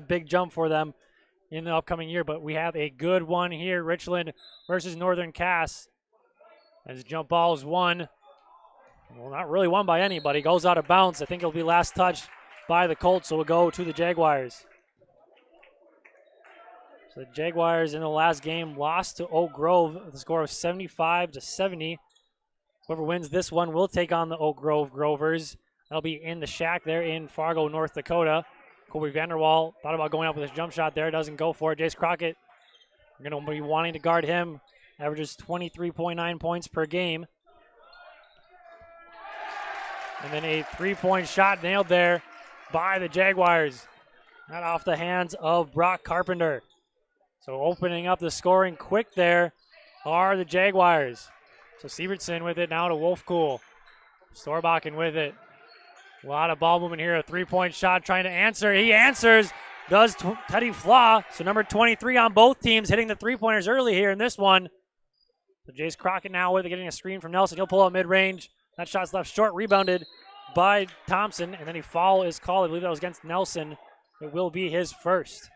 big jump for them in the upcoming year, but we have a good one here. Richland versus Northern Cass. As jump ball is won. Well, not really won by anybody. Goes out of bounds. I think it'll be last touched by the Colts, so we'll go to the Jaguars. So the Jaguars in the last game lost to Oak Grove with a score of 75-70. Whoever wins this one will take on the Oak Grove Grovers. That'll be in the shack there in Fargo, North Dakota. Colby Vanderwall thought about going up with his jump shot there. Doesn't go for it. Jace Crockett, we're going to be wanting to guard him. Averages 23.9 points per game. And then a three-point shot nailed there by the Jaguars. Not off the hands of Brock Carpenter. So opening up the scoring quick there are the Jaguars. So Sievertson with it now to Wolfcool. Storbakken with it. A lot of ball movement here. A three-point shot trying to answer. He answers. Does Teddy Flaw. So number 23 on both teams hitting the three-pointers early here in this one. So Jace Crockett now with it, getting a screen from Nelson. He'll pull out mid-range. That shot's left short. Rebounded by Thompson. And then a foul is called. I believe that was against Nelson. It will be his first.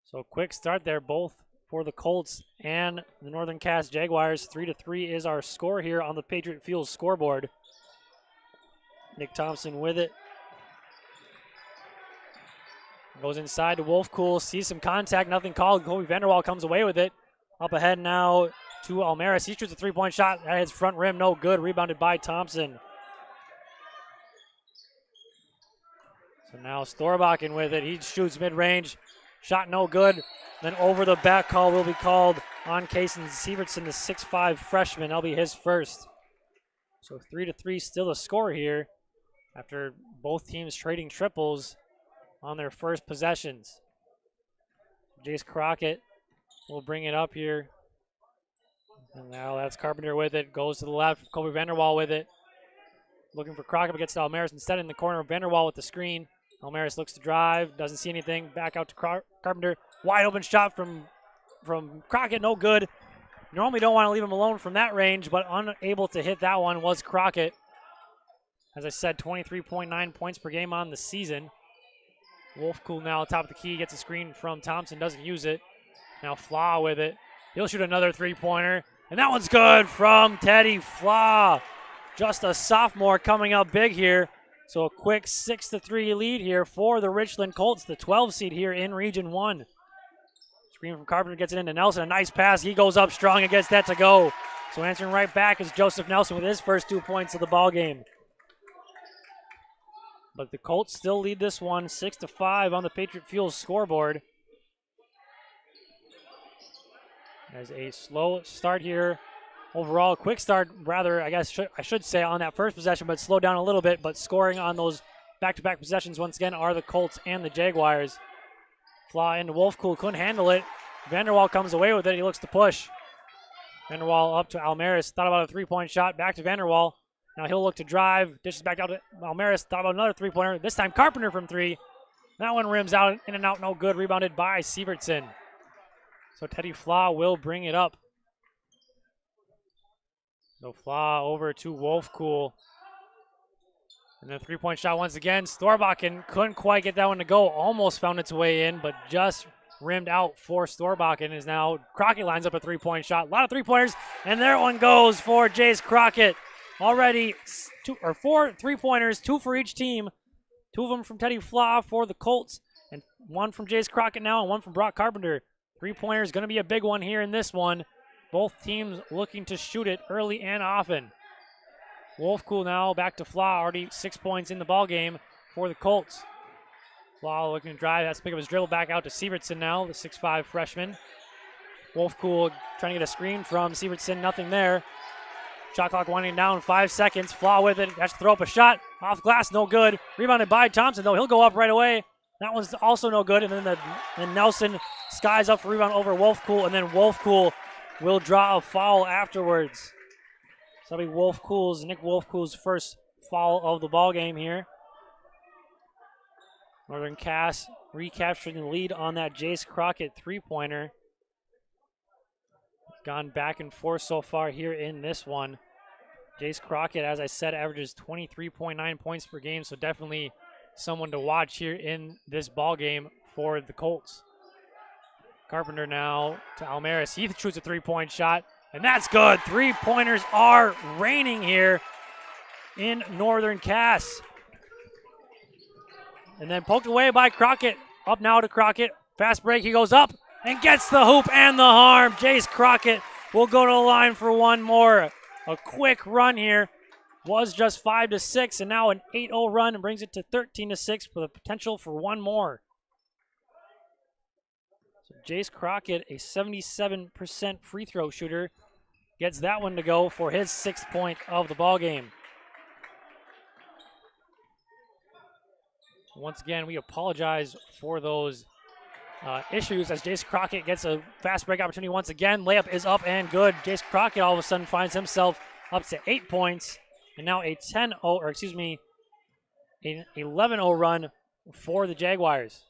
So quick start there, both for the Colts and the Northern Cass Jaguars. 3-3 is our score here on the Patriot Field scoreboard. Nick Thompson with it. Goes inside to Wolfcool, sees some contact, nothing called. Kobe Vanderwall comes away with it. Up ahead now to Almaris. He shoots a three-point shot. That hits front rim, no good. Rebounded by Thompson. So now Storbakken with it. He shoots mid-range. Shot no good. Then over the back call will be called on Kason Sievertson, the 6'5 freshman. That'll be his first. So 3-3 still a score here after both teams trading triples on their first possessions. Jace Crockett will bring it up here. And now that's Carpenter with it. Goes to the left. Kobe Vanderwall with it. Looking for Crockett, but gets to Almaris instead in the corner. Vanderwall with the screen. Almaris looks to drive. Doesn't see anything. Back out to Carpenter. Wide open shot from Crockett. No good. Normally don't want to leave him alone from that range, but unable to hit that one was Crockett. As I said, 23.9 points per game on the season. Wolfcool now top of the key. Gets a screen from Thompson. Doesn't use it. Now Flaw with it. He'll shoot another three-pointer. And that one's good from Teddy Flaw. Just a sophomore coming up big here. So a quick 6-3 lead here for the Richland Colts, the 12 seed here in Region 1. Screen from Carpenter gets it into Nelson. A nice pass. He goes up strong and gets that to go. So answering right back is Joseph Nelson with his first 2 points of the ball game. But the Colts still lead this one 6-5 on the Patriot Fuel scoreboard. As a slow start here. Overall, quick start, rather, I guess I should say, on that first possession, but slowed down a little bit. But scoring on those back-to-back possessions, once again, are the Colts and the Jaguars. Flaw into Wolfcool, couldn't handle it. Vanderwall comes away with it. He looks to push. Vanderwall up to Almaris. Thought about a three-point shot. Back to Vanderwall. Now he'll look to drive. Dishes back out to Almaris. Thought about another three-pointer. This time Carpenter from three. That one rims out, in and out, no good. Rebounded by Sievertson. So Teddy Flaw will bring it up. So Flaw over to Wolfcool. And then three-point shot once again. Storbakken couldn't quite get that one to go. Almost found its way in, but just rimmed out for Storbakken. Is now Crockett lines up a three-point shot. A lot of three-pointers, and there one goes for Jace Crockett. Already 4 three-pointers, 2 for each team. 2 of them from Teddy Flaw for the Colts, and 1 from Jace Crockett now, and 1 from Brock Carpenter. Three-pointer is going to be a big one here in this one. Both teams looking to shoot it early and often. Wolfcool now back to Flaw, already 6 points in the ball game for the Colts. Flaw looking to drive, has to pick up his dribble back out to Sievertson now, the 6'5 freshman. Wolfcool trying to get a screen from Sievertson, nothing there. Shot clock winding down, 5 seconds. Flaw with it, has to throw up a shot. Off glass, no good. Rebounded by Thompson, though. He'll go up right away. That one's also no good. And then Nelson skies up for rebound over Wolfcool, and then Wolfcool will draw a foul afterwards. So that'll be Nick Wolfcool's first foul of the ball game here. Northern Cass recapturing the lead on that Jace Crockett three-pointer. Gone back and forth so far here in this one. Jace Crockett, as I said, averages 23.9 points per game, so definitely someone to watch here in this ball game for the Colts. Carpenter now to Almaris. He shoots a three-point shot, and that's good. Three-pointers are raining here in Northern Cass. And then poked away by Crockett. Up now to Crockett. Fast break, he goes up and gets the hoop and the harm. Jace Crockett will go to the line for one more. A quick run here. Was just 5-6, and now an 8-0 run and brings it to 13-6 with a potential for one more. So Jace Crockett, a 77% free throw shooter, gets that one to go for his 6th point of the ball game. Once again, we apologize for those issues as Jace Crockett gets a fast break opportunity once again. Layup is up and good. Jace Crockett all of a sudden finds himself up to 8 points. And now a 11-0 run for the Jaguars.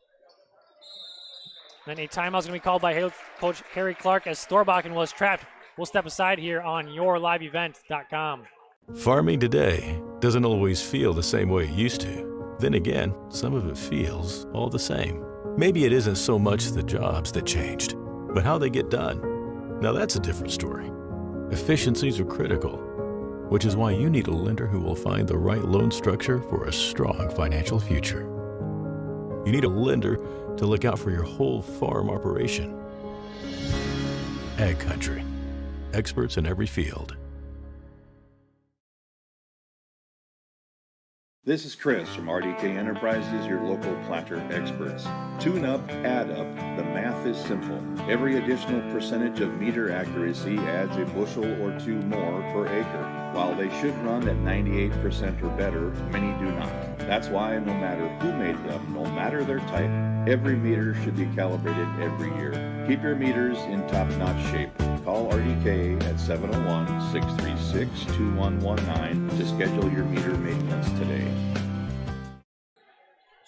Then a timeout is going to be called by Coach Harry Clark as Storbakken was trapped. We'll step aside here on yourliveevent.com. Farming today doesn't always feel the same way it used to. Then again, some of it feels all the same. Maybe it isn't so much the jobs that changed, but how they get done. Now that's a different story. Efficiencies are critical, which is why you need a lender who will find the right loan structure for a strong financial future. You need a lender to look out for your whole farm operation. Ag Country, experts in every field. This is Chris from RDK Enterprises, your local planter experts. Tune up, add up, the math is simple. Every additional percentage of meter accuracy adds a bushel or two more per acre. While they should run at 98% or better, many do not. That's why no matter who made them, no matter their type, every meter should be calibrated every year. Keep your meters in top-notch shape. Call RDK at 701-636-2119 to schedule your meter maintenance today.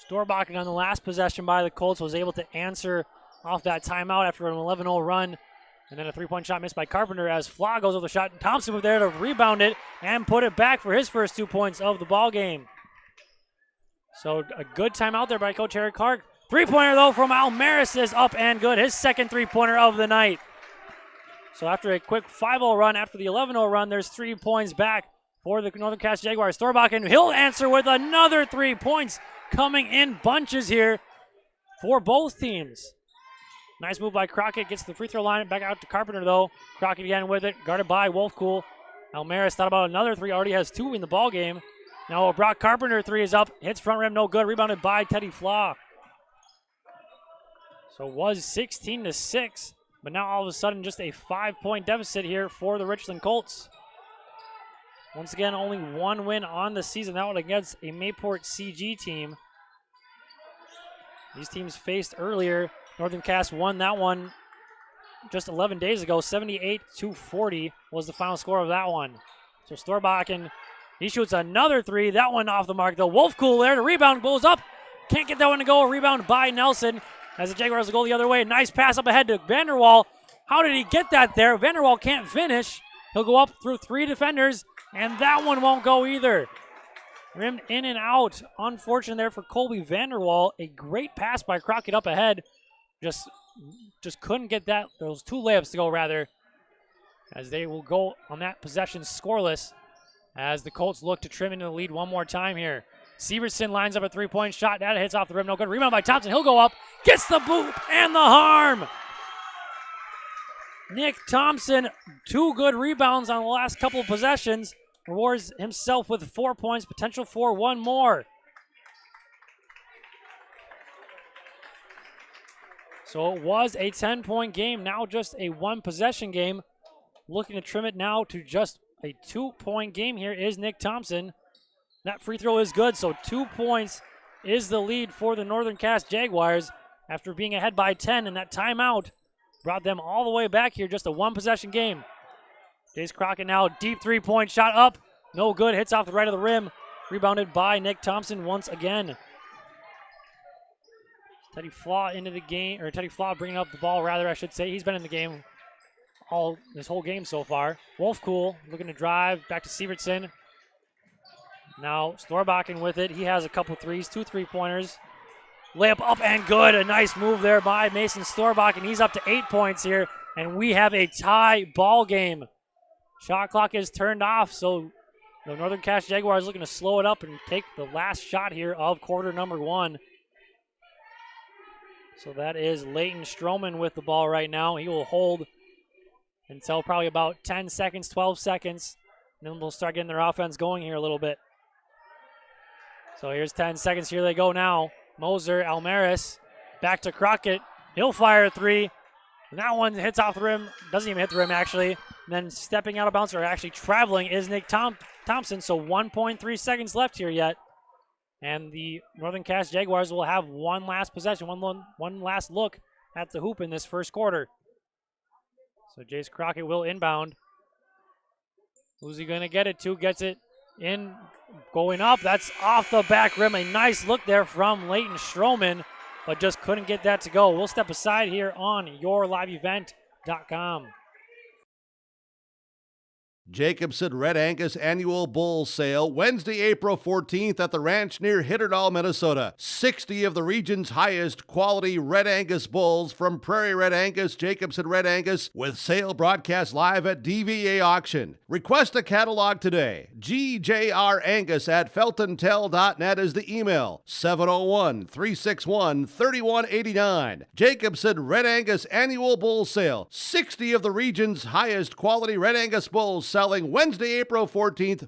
Storbakken on the last possession by the Colts was able to answer off that timeout after an 11-0 run. And then a three-point shot missed by Carpenter as Flaw goes over the shot. Thompson was there to rebound it and put it back for his first 2 points of the ball game. So a good timeout there by Coach Harry Clark. Three-pointer, though, from Almaris is up and good. His second three-pointer of the night. So after a quick 5-0 run, after the 11-0 run, there's 3 points back for the Northern Cass Jaguars. Storbakken, he'll answer with another 3 points coming in bunches here for both teams. Nice move by Crockett. Gets the free throw line. Back out to Carpenter, though. Crockett again with it. Guarded by Wolfcool. Almaris thought about another 3. Already has 2 in the ball game. Now a Brock Carpenter 3 is up. Hits front rim. No good. Rebounded by Teddy Flaw. So it was 16-6. But now all of a sudden just a 5-point deficit here for the Richland Colts. Once again, only 1 win on the season. That one against a Mayport CG team. These teams faced earlier. Northern Cass won that one just 11 days ago. 78-40 was the final score of that one. So Storbakken, he shoots another 3. That one off the mark, though. Wolfcool there to rebound. Goes up. Can't get that one to go. A rebound by Nelson as the Jaguars will go the other way. Nice pass up ahead to Vanderwall. How did he get that there? Vanderwall can't finish. He'll go up through 3 defenders, and that one won't go either. Rimmed in and out. Unfortunate there for Colby Vanderwall. A great pass by Crockett up ahead. Just couldn't get those 2 layups to go, rather, as they will go on that possession scoreless as the Colts look to trim into the lead one more time here. Severson lines up a 3-point shot. That hits off the rim. No good. Rebound by Thompson. He'll go up. Gets the boot and the harm. Nick Thompson, 2 good rebounds on the last couple of possessions. Rewards himself with 4 points. Potential for 1 more. So it was a 10-point game, now just a 1-possession game. Looking to trim it now to just a 2-point game here is Nick Thompson. That free throw is good, so 2 points is the lead for the Northern Cass Jaguars after being ahead by 10, and that timeout brought them all the way back here, just a 1-possession game. Jace Crockett now, deep 3-point shot up. No good, hits off the right of the rim. Rebounded by Nick Thompson once again. Teddy Flaw into the game, or Teddy Flaw bringing up the ball, rather, I should say. He's been in the game this whole game so far. Wolfcool looking to drive back to Severson. Now Storbakken with it. He has a couple threes, 2 3-pointers. Layup up and good. A nice move there by Mason Storbakken. He's up to 8 points here, and we have a tie ball game. Shot clock is turned off, so the Northern Cass Jaguars looking to slow it up and take the last shot here of quarter number 1. So that is Leighton Stroman with the ball right now. He will hold until probably about 10 seconds, 12 seconds. And then we'll start getting their offense going here a little bit. So here's 10 seconds. Here they go now. Moser, Almaris, back to Crockett. He'll fire a 3. And that one hits off the rim. Doesn't even hit the rim, actually. And then stepping out of bounds, or actually traveling, is Nick Thompson. So 1.3 seconds left here yet. And the Northern Cass Jaguars will have one last possession, one last look at the hoop in this first quarter. So Jace Crockett will inbound. Who's he going to get it to? Gets it in, going up. That's off the back rim. A nice look there from Leighton Stroman, but just couldn't get that to go. We'll step aside here on yourliveevent.com. Jacobson Red Angus Annual Bull Sale, Wednesday, April 14th at the ranch near Hitterdall, Minnesota. 60 of the region's highest quality Red Angus bulls from Prairie Red Angus, Jacobson Red Angus, with sale broadcast live at DVA Auction. Request a catalog today. GJRangus@feltontel.net is the email. 701-361-3189. Jacobson Red Angus Annual Bull Sale. 60 of the region's highest quality Red Angus bulls selling Wednesday, April 14th.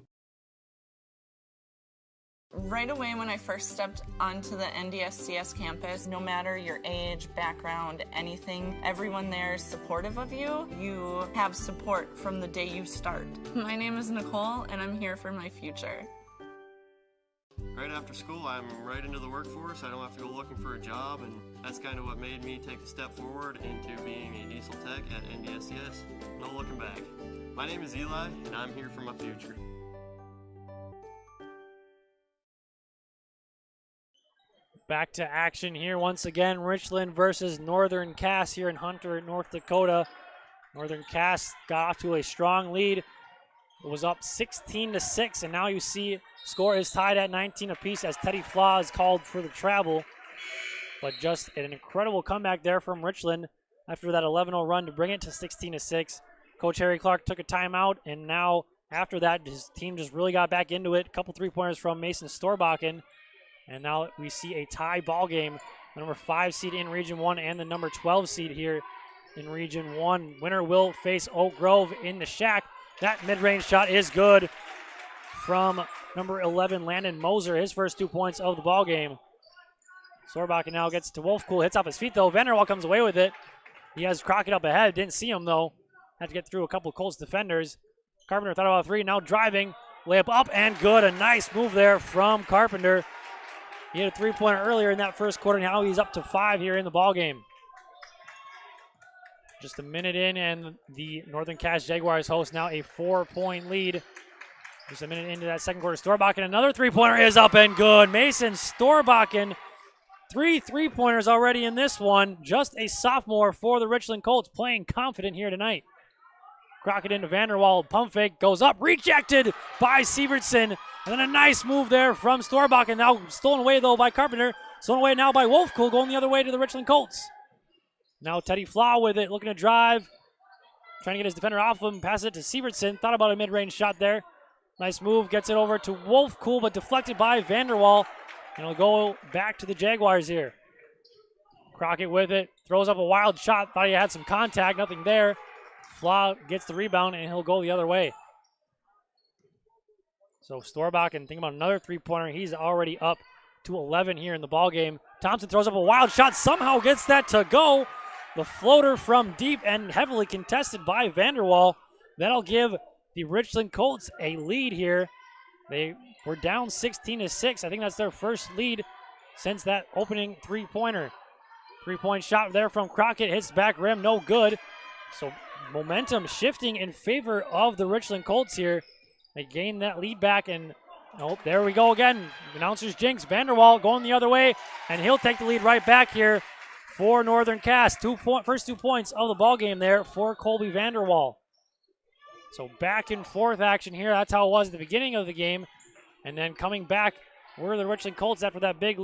Right away when I first stepped onto the NDSCS campus, no matter your age, background, anything, everyone there is supportive of you. You have support from the day you start. My name is Nicole, and I'm here for my future. Right after school, I'm right into the workforce. I don't have to go looking for a job, and that's kind of what made me take a step forward into being a diesel tech at NDSCS. No looking back. My name is Eli, and I'm here for my future. Back to action here once again. Richland versus Northern Cass here in Hunter, North Dakota. Northern Cass got off to a strong lead. It was up 16-6, and now you see score is tied at 19 apiece as Teddy Flaw is called for the travel. But just an incredible comeback there from Richland after that 11-0 run to bring it to 16-6. Coach Harry Clark took a timeout, and now after that, his team just really got back into it. A couple three-pointers from Mason Storbakken, and now we see a tie ball game. The number 5 seed in Region 1 and the number 12 seed here in Region 1. Winner will face Oak Grove in the shack. That mid-range shot is good from number 11, Landon Moser, his first 2 points of the ball game. Storbakken now gets to Wolfcool, hits off his feet though. Vanderwall comes away with it. He has Crockett up ahead, didn't see him though. Had to get through a couple of Colts defenders. Carpenter thought about 3, now driving. Layup up and good. A nice move there from Carpenter. He had a 3-pointer earlier in that first quarter. Now he's up to 5 here in the ballgame. Just a minute in, and the Northern Cass Jaguars host now a 4-point lead. Just a minute into that second quarter. Storbakken, another 3-pointer is up and good. Mason Storbakken, 3 3-pointers already in this one. Just a sophomore for the Richland Colts, playing confident here tonight. Crockett into Vanderwall, pump fake, goes up, rejected by Sievertson. And then a nice move there from Storbakken, now stolen away though by Carpenter. Stolen away now by Wolfcool, going the other way to the Richland Colts. Now Teddy Flaw with it, looking to drive. Trying to get his defender off him, passes it to Sievertson. Thought about a mid-range shot there. Nice move, gets it over to Wolfcool, but deflected by Vanderwall. And it'll go back to the Jaguars here. Crockett with it, throws up a wild shot, thought he had some contact, nothing there. Flaw gets the rebound, and he'll go the other way. So Storbakken, think about another 3-pointer. He's already up to 11 here in the ballgame. Thompson throws up a wild shot, somehow gets that to go. The floater from deep and heavily contested by Vanderwall. That'll give the Richland Colts a lead here. They were down 16-6. I think that's their first lead since that opening 3-pointer. 3-point shot there from Crockett, hits back rim, no good. So momentum shifting in favor of the Richland Colts here. They gain that lead back, and oh, there we go again. Announcers jinx. Vanderwall going the other way, and he'll take the lead right back here for Northern Cass. First 2 points of the ball game there for Colby Vanderwall. So back and forth action here. That's how it was at the beginning of the game. And then coming back were the Richland Colts after that big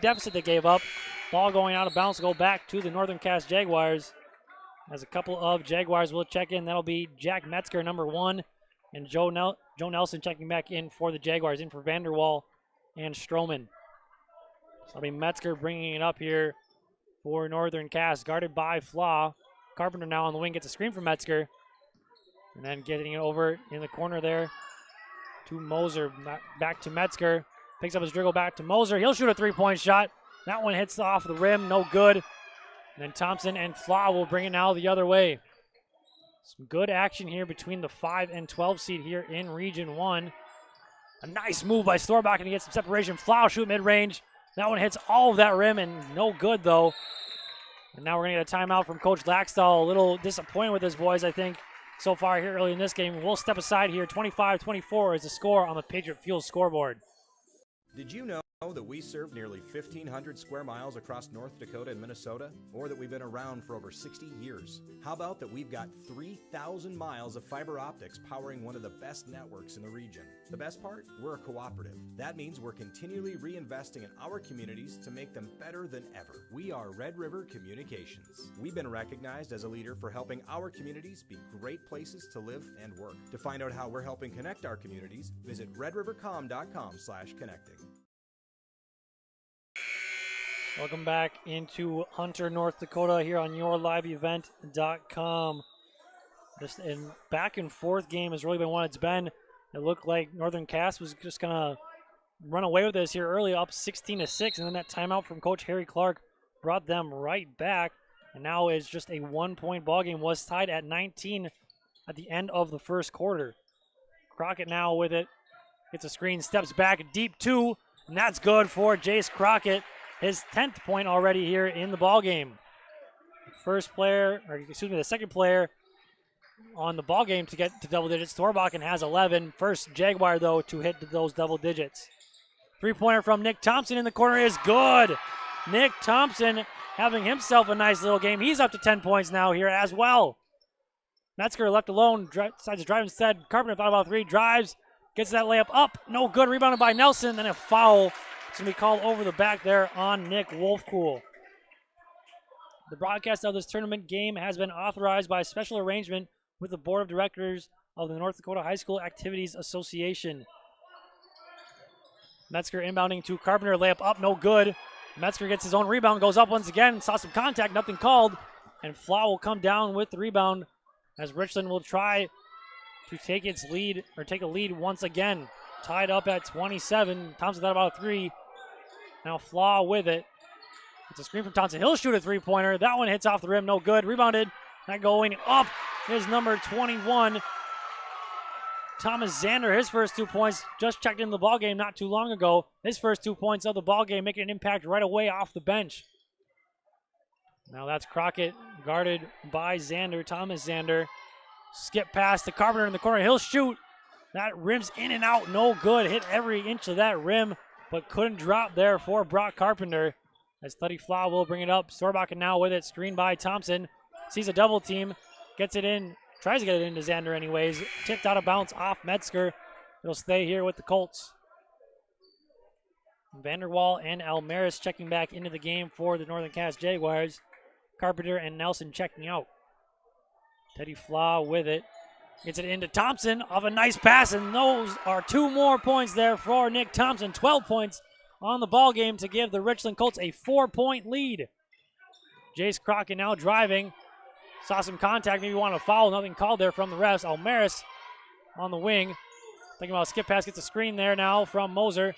deficit they gave up. Ball going out of bounds to go back to the Northern Cass Jaguars. As a couple of Jaguars will check in. That'll be Jack Metzger, number 1, and Joe Nelson checking back in for the Jaguars, in for Vanderwall and Stroman. So that'll be Metzger bringing it up here for Northern Cass, guarded by Flaw. Carpenter now on the wing, gets a screen from Metzger. And then getting it over in the corner there to Moser. Back to Metzger. Picks up his dribble back to Moser. He'll shoot a 3-point shot. That one hits off the rim, no good. And then Thompson and Flaw will bring it now the other way. Some good action here between the 5 and 12 seed here in Region 1. A nice move by Storbach, and he gets some separation. Flaw shoot mid-range. That one hits all of that rim, and no good, though. And now we're going to get a timeout from Coach Laxdal. A little disappointed with his boys, I think, so far here early in this game. We'll step aside here. 25-24 is the score on the Patriot Fuel scoreboard. Did you know that we serve nearly 1,500 square miles across North Dakota and Minnesota? Or that we've been around for over 60 years? How about that we've got 3,000 miles of fiber optics powering one of the best networks in the region? The best part? We're a cooperative. That means we're continually reinvesting in our communities to make them better than ever. We are Red River Communications. We've been recognized as a leader for helping our communities be great places to live and work. To find out how we're helping connect our communities, visit redrivercom.com/connecting. Welcome back into Hunter, North Dakota here on yourliveevent.com. Just a back and forth game has really been what it's been. It looked like Northern Cass was just going to run away with this here early, up 16-6, and then that timeout from Coach Harry Clark brought them right back. And now it's just a 1-point ball game. Was tied at 19 at the end of the first quarter. Crockett now with it. Gets a screen, steps back, deep 2, and that's good for Jace Crockett. His 10th point already here in the ball game. The second player on the ball game to get to double digits. Thorbachen has 11. First Jaguar, though, to hit those double digits. 3-pointer from Nick Thompson in the corner is good. Nick Thompson having himself a nice little game. He's up to 10 points now here as well. Metzger left alone, decides to drive instead. Carpenter thought about 3, drives, gets that layup up. No good, rebounded by Nelson, then a foul. It's going to be called over the back there on Nick Wolfcool. The broadcast of this tournament game has been authorized by special arrangement with the Board of Directors of the North Dakota High School Activities Association. Metzger inbounding to Carpenter, layup up, no good. Metzger gets his own rebound, goes up once again, saw some contact, nothing called, and Flaw will come down with the rebound as Richland will try to take a lead once again. Tied up at 27. Thompson thought about a 3. Now Flaw with it. It's a screen from Thompson. He'll shoot a 3-pointer. That one hits off the rim. No good. Rebounded. Not going up is number 21. Thomas Zander, his first 2 points. Just checked in the ball game not too long ago. His first 2 points of the ball game making an impact right away off the bench. Now that's Crockett guarded by Zander. Thomas Zander. Skip pass to Carpenter in the corner. He'll shoot. That rims in and out. No good. Hit every inch of that rim, but couldn't drop there for Brock Carpenter. As Thuddy Flaw will bring it up. Storbachen now with it. Screened by Thompson. Sees a double team. Gets it in. Tries to get it into Zander anyways. Tipped out of bounds off Metzger. It'll stay here with the Colts. Vanderwall and Almaris checking back into the game for the Northern Cass Jaguars. Carpenter and Nelson checking out. Teddy Flaw with it. Gets it into Thompson off a nice pass, and those are 2 more points there for Nick Thompson. 12 points on the ball game to give the Richland Colts a 4-point lead. Jace Crockett now driving. Saw some contact, maybe wanted to foul. Nothing called there from the refs. Almaris on the wing. Thinking about a skip pass, gets a screen there now from Moser.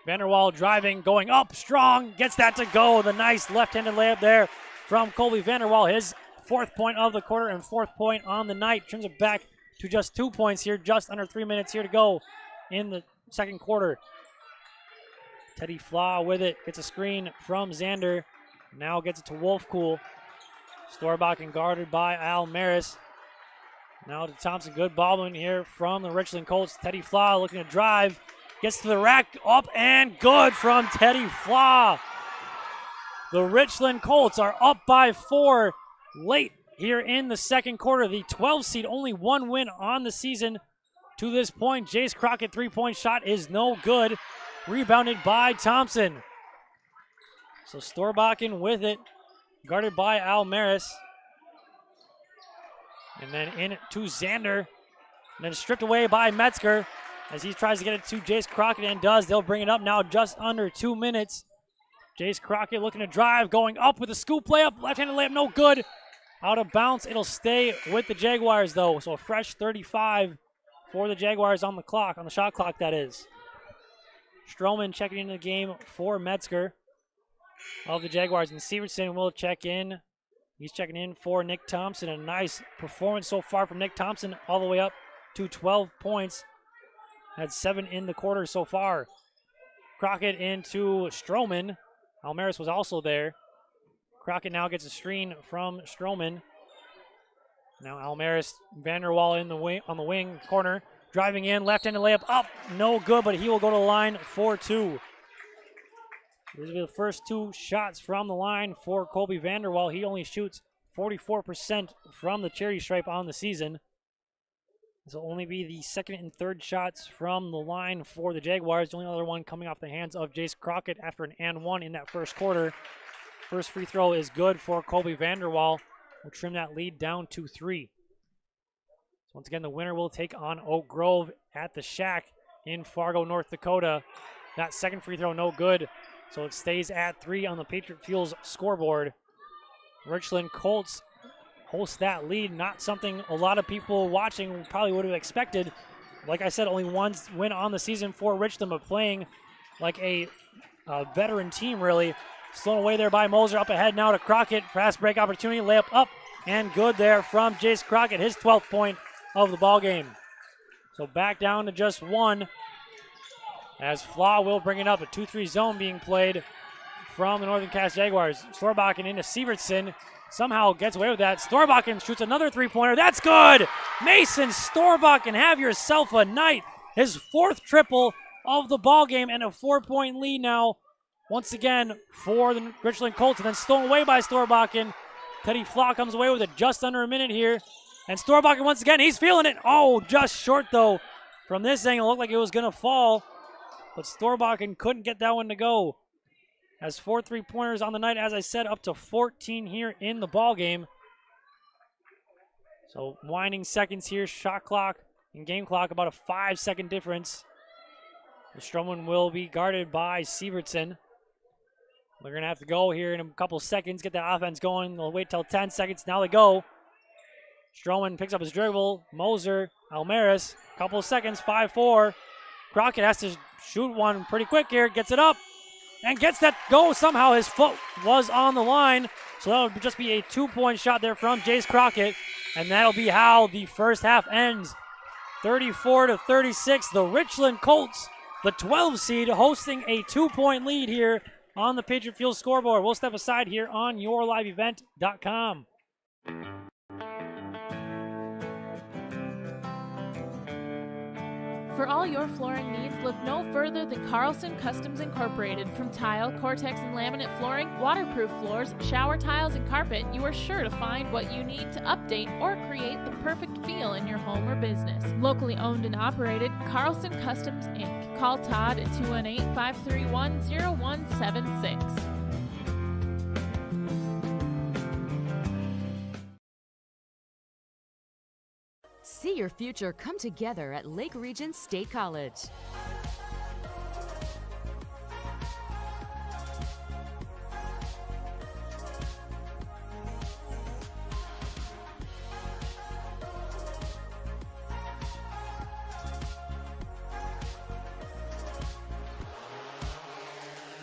Vanderwall driving, going up strong, gets that to go. The nice left-handed layup there from Colby Vanderwall. His 4th point of the quarter and 4th point on the night. Turns it back to just 2 points here, just under 3 minutes here to go in the second quarter. Teddy Flaw with it, gets a screen from Zander. Now gets it to Wolfcool. Storbachen guarded by Al Maris. Now to Thompson, good ball movement here from the Richland Colts. Teddy Flaw looking to drive, gets to the rack, up and good from Teddy Flaw. The Richland Colts are up by 4 late here in the second quarter. The 12 seed, only 1 win on the season, to this point. Jace Crockett three-point shot is no good. Rebounded by Thompson. So Storbakken with it, guarded by Almaris. And then in to Xander. And then stripped away by Metzger as he tries to get it to Jace Crockett and does. They'll bring it up now just under 2 minutes. Jace Crockett looking to drive, going up with a scoop layup. Left-handed layup, no good. Out of bounds. It'll stay with the Jaguars, though. So a fresh 35 for the Jaguars on the clock, on the shot clock, that is. Stroman checking into the game for Metzger of the Jaguars. And Severson will check in. He's checking in for Nick Thompson. A nice performance so far from Nick Thompson, all the way up to 12 points. Had 7 in the quarter so far. Crockett into Stroman. Almaris was also there. Crockett now gets a screen from Stroman. Now Almaris, Vanderwall in the wing, on the wing corner. Driving in, left-handed layup up. No good, but he will go to the line for 2. These will be the first 2 shots from the line for Colby Vanderwall. He only shoots 44% from the charity stripe on the season. This will only be the second and third shots from the line for the Jaguars. The only other one coming off the hands of Jace Crockett after an and 1 in that first quarter. First free throw is good for Colby Vanderwall. We'll trim that lead down to 3. So once again, the winner will take on Oak Grove at the Shack in Fargo, North Dakota. That second free throw, no good. So it stays at 3 on the Patriot Fuels scoreboard. Richland Colts host that lead. Not something a lot of people watching probably would have expected. Like I said, only one win on the season for Richland, but playing like a veteran team, really. Slown away there by Moser. Up ahead now to Crockett. Fast break opportunity. Layup up and good there from Jace Crockett. His 12th point of the ball game. So back down to just 1. As Flaw will bring it up. A 2-3 zone being played from the Northern Cass Jaguars. Storbakken into Severson. Somehow gets away with that. Storbakken shoots another three-pointer. That's good! Mason Storbakken, have yourself a night. His 4th triple of the ball game and a 4-point lead now. Once again for the Richland Colts, and then stolen away by Storbakken. Teddy Flaw comes away with it just under a minute here. And Storbakken once again, he's feeling it. Oh, just short though. From this angle, it looked like it was going to fall. But Storbakken couldn't get that one to go. Has 4 3-pointers on the night, as I said, up to 14 here in the ball game. So winding seconds here, shot clock and game clock, about a 5-second difference. The Stroman will be guarded by Severson. They're going to have to go here in a couple seconds, get that offense going. They'll wait till 10 seconds. Now they go. Stroman picks up his dribble. Moser, Almaris, couple of seconds, 5-4. Crockett has to shoot one pretty quick here, gets it up, and gets that go. Somehow his foot was on the line, so that would just be a 2-point shot there from Jace Crockett, and that'll be how the first half ends. 34-36, the Richland Colts, the 12 seed, hosting a 2-point lead here on the Patriot Fuel scoreboard. We'll step aside here on yourliveevent.com. For all your flooring needs, look no further than Carlson Customs Incorporated. From tile, Cortex and laminate flooring, waterproof floors, shower tiles, and carpet, you are sure to find what you need to update or create the perfect feel in your home or business. Locally owned and operated, Carlson Customs, Inc. Call Todd at 218-531-0176. See your future come together at Lake Region State College.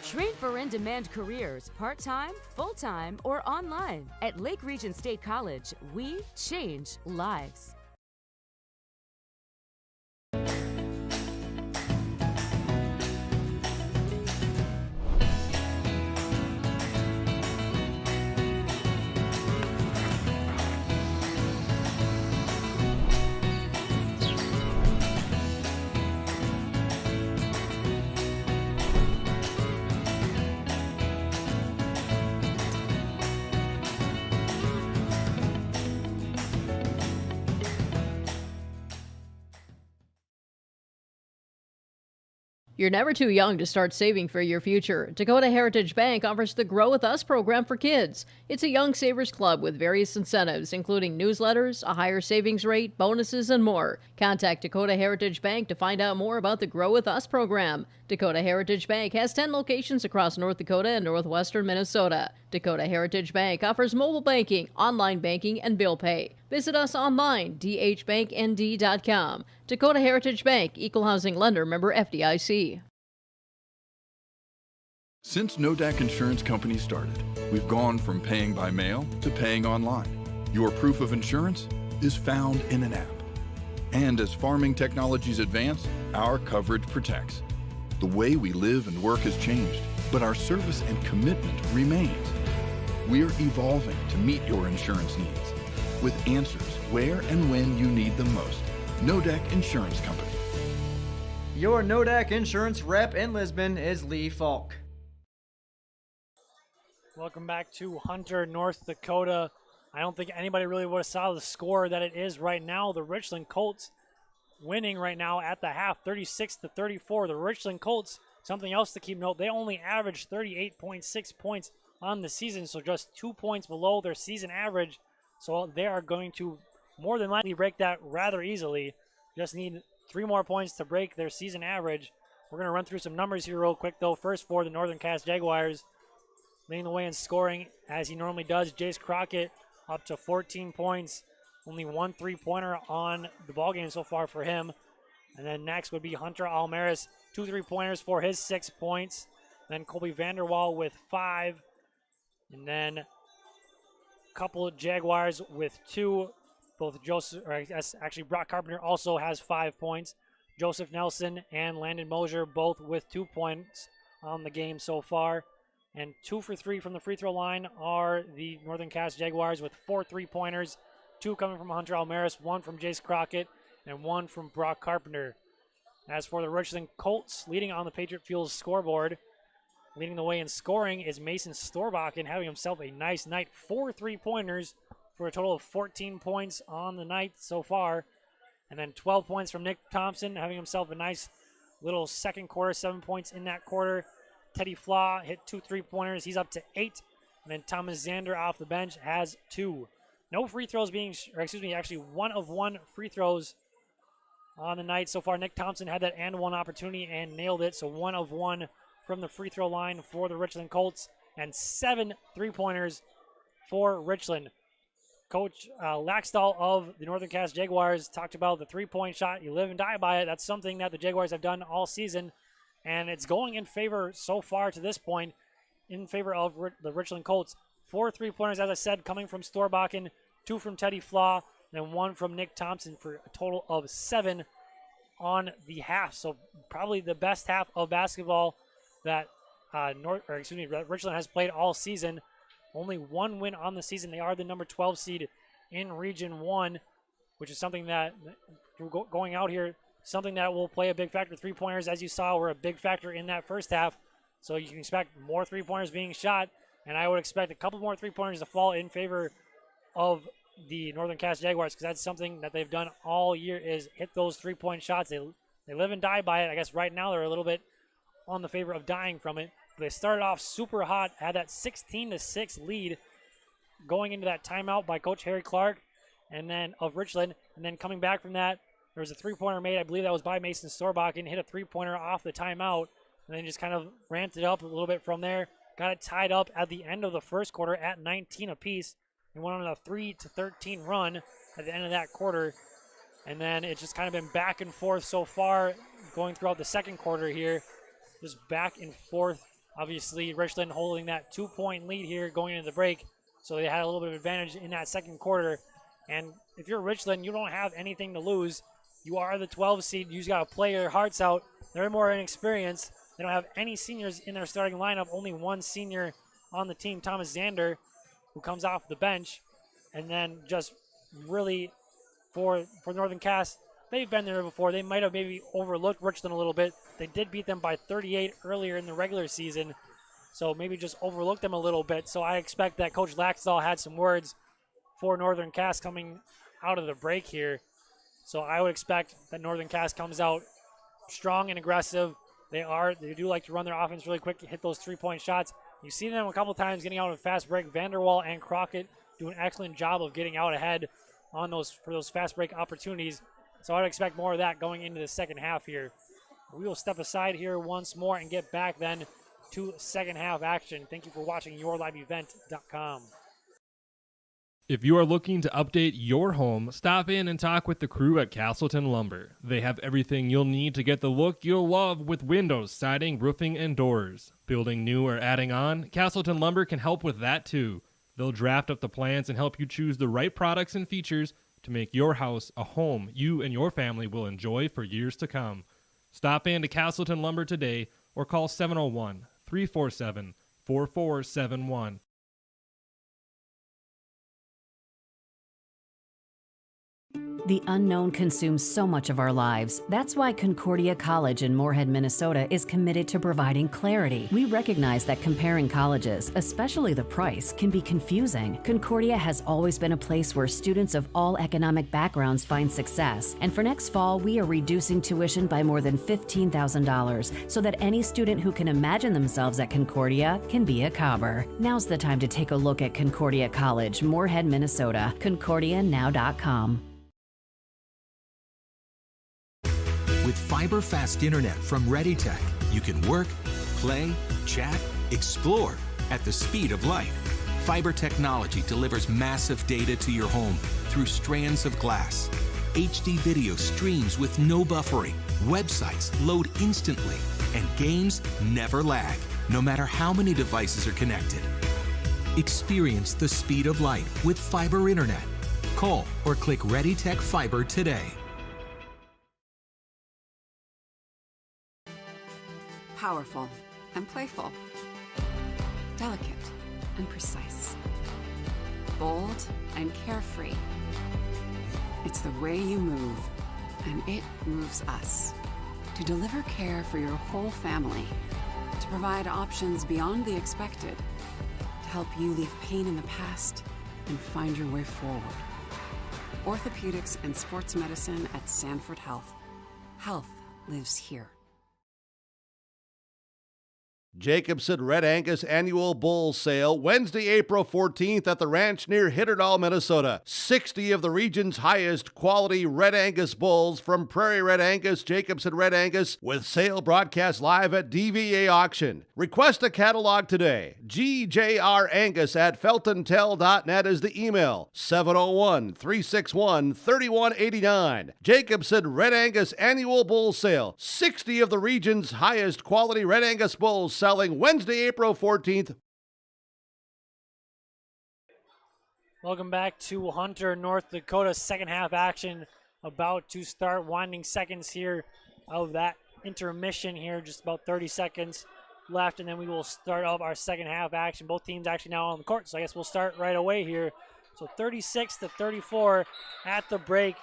Train for in-demand careers, part-time, full-time, or online. At Lake Region State College, we change lives. You're never too young to start saving for your future. Dakota Heritage Bank offers the Grow With Us program for kids. It's a young savers club with various incentives, including newsletters, a higher savings rate, bonuses, and more. Contact Dakota Heritage Bank to find out more about the Grow With Us program. Dakota Heritage Bank has 10 locations across North Dakota and northwestern Minnesota. Dakota Heritage Bank offers mobile banking, online banking, and bill pay. Visit us online, dhbanknd.com. Dakota Heritage Bank, Equal Housing Lender, member FDIC. Since Nodak Insurance Company started, we've gone from paying by mail to paying online. Your proof of insurance is found in an app. And as farming technologies advance, our coverage protects. The way we live and work has changed, but our service and commitment remains. We're evolving to meet your insurance needs with answers where and when you need them most. Nodak Insurance Company. Your Nodak Insurance rep in Lisbon is Lee Falk. Welcome back to Hunter, North Dakota. I don't think anybody really would have saw the score that it is right now. The Richland Colts winning right now at the half, 36-34. The Richland Colts, something else to keep note, they only averaged 38.6 points on the season, so just 2 points below their season average. So they are going to more than likely break that rather easily. Just need 3 more points to break their season average. We're going to run through some numbers here real quick, though. First for the Northern Cass Jaguars, leading the way in scoring as he normally does, Jace Crockett up to 14 points. Only 1 3-pointer on the ballgame so far for him. And then next would be Hunter Almaris, 2 3-pointers for his 6 points. Then Colby Vanderwall with 5. And then a couple of Jaguars with 2. Both Joseph, or I guess actually Brock Carpenter also has 5 points. Joseph Nelson and Landon Mosier both with 2 points on the game so far. And 2 for 3 from the free throw line are the Northern Cass Jaguars with 4 3-pointers. 2 coming from Hunter Almaris, 1 from Jace Crockett, and 1 from Brock Carpenter. As for the Richland Colts, leading on the Patriot Fuels scoreboard, leading the way in scoring is Mason Storbakken, having himself a nice night. 4 3-pointers for a total of 14 points on the night so far. And then 12 points from Nick Thompson, having himself a nice little second quarter, 7 points in that quarter. Teddy Flaw hit 2 3-pointers. He's up to 8. And then Thomas Zander off the bench has 2. No free throws being, or excuse me, actually 1 of 1 free throws on the night so far. Nick Thompson had that and 1 opportunity and nailed it. So 1 of 1 from the free throw line for the Richland Colts and 7 3-pointers for Richland. Coach Laxdal of the Northern Cass Jaguars talked about the 3-point shot. You live and die by it. That's something that the Jaguars have done all season, and it's going in favor so far to this point, in favor of the Richland Colts. 4 3-pointers, as I said, coming from Storbakken, 2 from Teddy Flaw, and 1 from Nick Thompson for a total of 7 on the half. So probably the best half of basketball that Richland has played all season. Only 1 win on the season. They are the number 12 seed in Region 1, which is something that, going out here, something that will play a big factor. 3-pointers, as you saw, were a big factor in that first half. So you can expect more 3-pointers being shot, and I would expect a couple more 3-pointers to fall in favor of the Northern Cass Jaguars, because that's something that they've done all year, is hit those 3-point shots. They live and die by it. I guess right now they're a little bit on the favor of dying from it. But they started off super hot, had that 16-6 lead going into that timeout by Coach Harry Clark and then of Richland. And then coming back from that, there was a 3-pointer made. I believe that was by Mason Storbakken, hit a 3-pointer off the timeout, and then just kind of ramped it up a little bit from there. Got it tied up at the end of the first quarter at 19 apiece, and went on a 3-13 run at the end of that quarter. And then it's just kind of been back and forth so far going throughout the second quarter here. Just back and forth. Obviously, Richland holding that 2-point lead here going into the break. So they had a little bit of advantage in that second quarter. And if you're Richland, you don't have anything to lose. You are the 12 seed. You just got to play your hearts out. They're more inexperienced. They don't have any seniors in their starting lineup. Only 1 senior on the team, Thomas Zander, who comes off the bench. And then just really for Northern Cass, they've been there before. They might have maybe overlooked Richland a little bit. They did beat them by 38 earlier in the regular season, so maybe just overlooked them a little bit. So I expect that Coach Laxdal had some words for Northern Cass coming out of the break here. So I would expect that Northern Cass comes out strong and aggressive. They do like to run their offense really quick to hit those three-point shots. You've seen them a couple times getting out in fast break. Vanderwall and Crockett do an excellent job of getting out ahead on for those fast break opportunities. So I'd expect more of that going into the second half here. We will step aside here once more and get back then to second half action. Thank you for watching YourLiveEvent.com. If you are looking to update your home, stop in and talk with the crew at Castleton Lumber. They have everything you'll need to get the look you'll love with windows, siding, roofing, and doors. Building new or adding on, Castleton Lumber can help with that too. They'll draft up the plans and help you choose the right products and features to make your house a home you and your family will enjoy for years to come. Stop in to Castleton Lumber today or call 701-347-4471. The unknown consumes so much of our lives. That's why Concordia College in Moorhead, Minnesota is committed to providing clarity. We recognize that comparing colleges, especially the price, can be confusing. Concordia has always been a place where students of all economic backgrounds find success. And for next fall, we are reducing tuition by more than $15,000 so that any student who can imagine themselves at Concordia can be a Cobber. Now's the time to take a look at Concordia College, Moorhead, Minnesota. ConcordiaNow.com. With fiber fast internet from ReadyTech, you can work, play, chat, explore at the speed of light. Fiber technology delivers massive data to your home through strands of glass. HD video streams with no buffering. Websites load instantly, and games never lag, no matter how many devices are connected. Experience the speed of light with fiber internet. Call or click ReadyTech Fiber today. Powerful and playful, delicate and precise, bold and carefree. It's the way you move, and it moves us. To deliver care for your whole family, to provide options beyond the expected, to help you leave pain in the past and find your way forward. Orthopedics and sports medicine at Sanford Health. Health lives here. Jacobson Red Angus Annual Bull Sale, Wednesday, April 14th at the ranch near Hitterdall, Minnesota. 60 of the region's highest quality Red Angus bulls from Prairie Red Angus, Jacobson Red Angus, with sale broadcast live at DVA Auction. Request a catalog today. GJRAngus@feltontel.net is the email. 701-361-3189. Jacobson Red Angus Annual Bull Sale. 60 of the region's highest quality Red Angus bulls selling Wednesday, April 14th. Welcome back to Hunter, North Dakota. Second half action about to start. Winding seconds here of that intermission here. Just about 30 seconds left, and then we will start up our second half action. Both teams actually now on the court, so I guess we'll start right away here. So 36-34 at the break.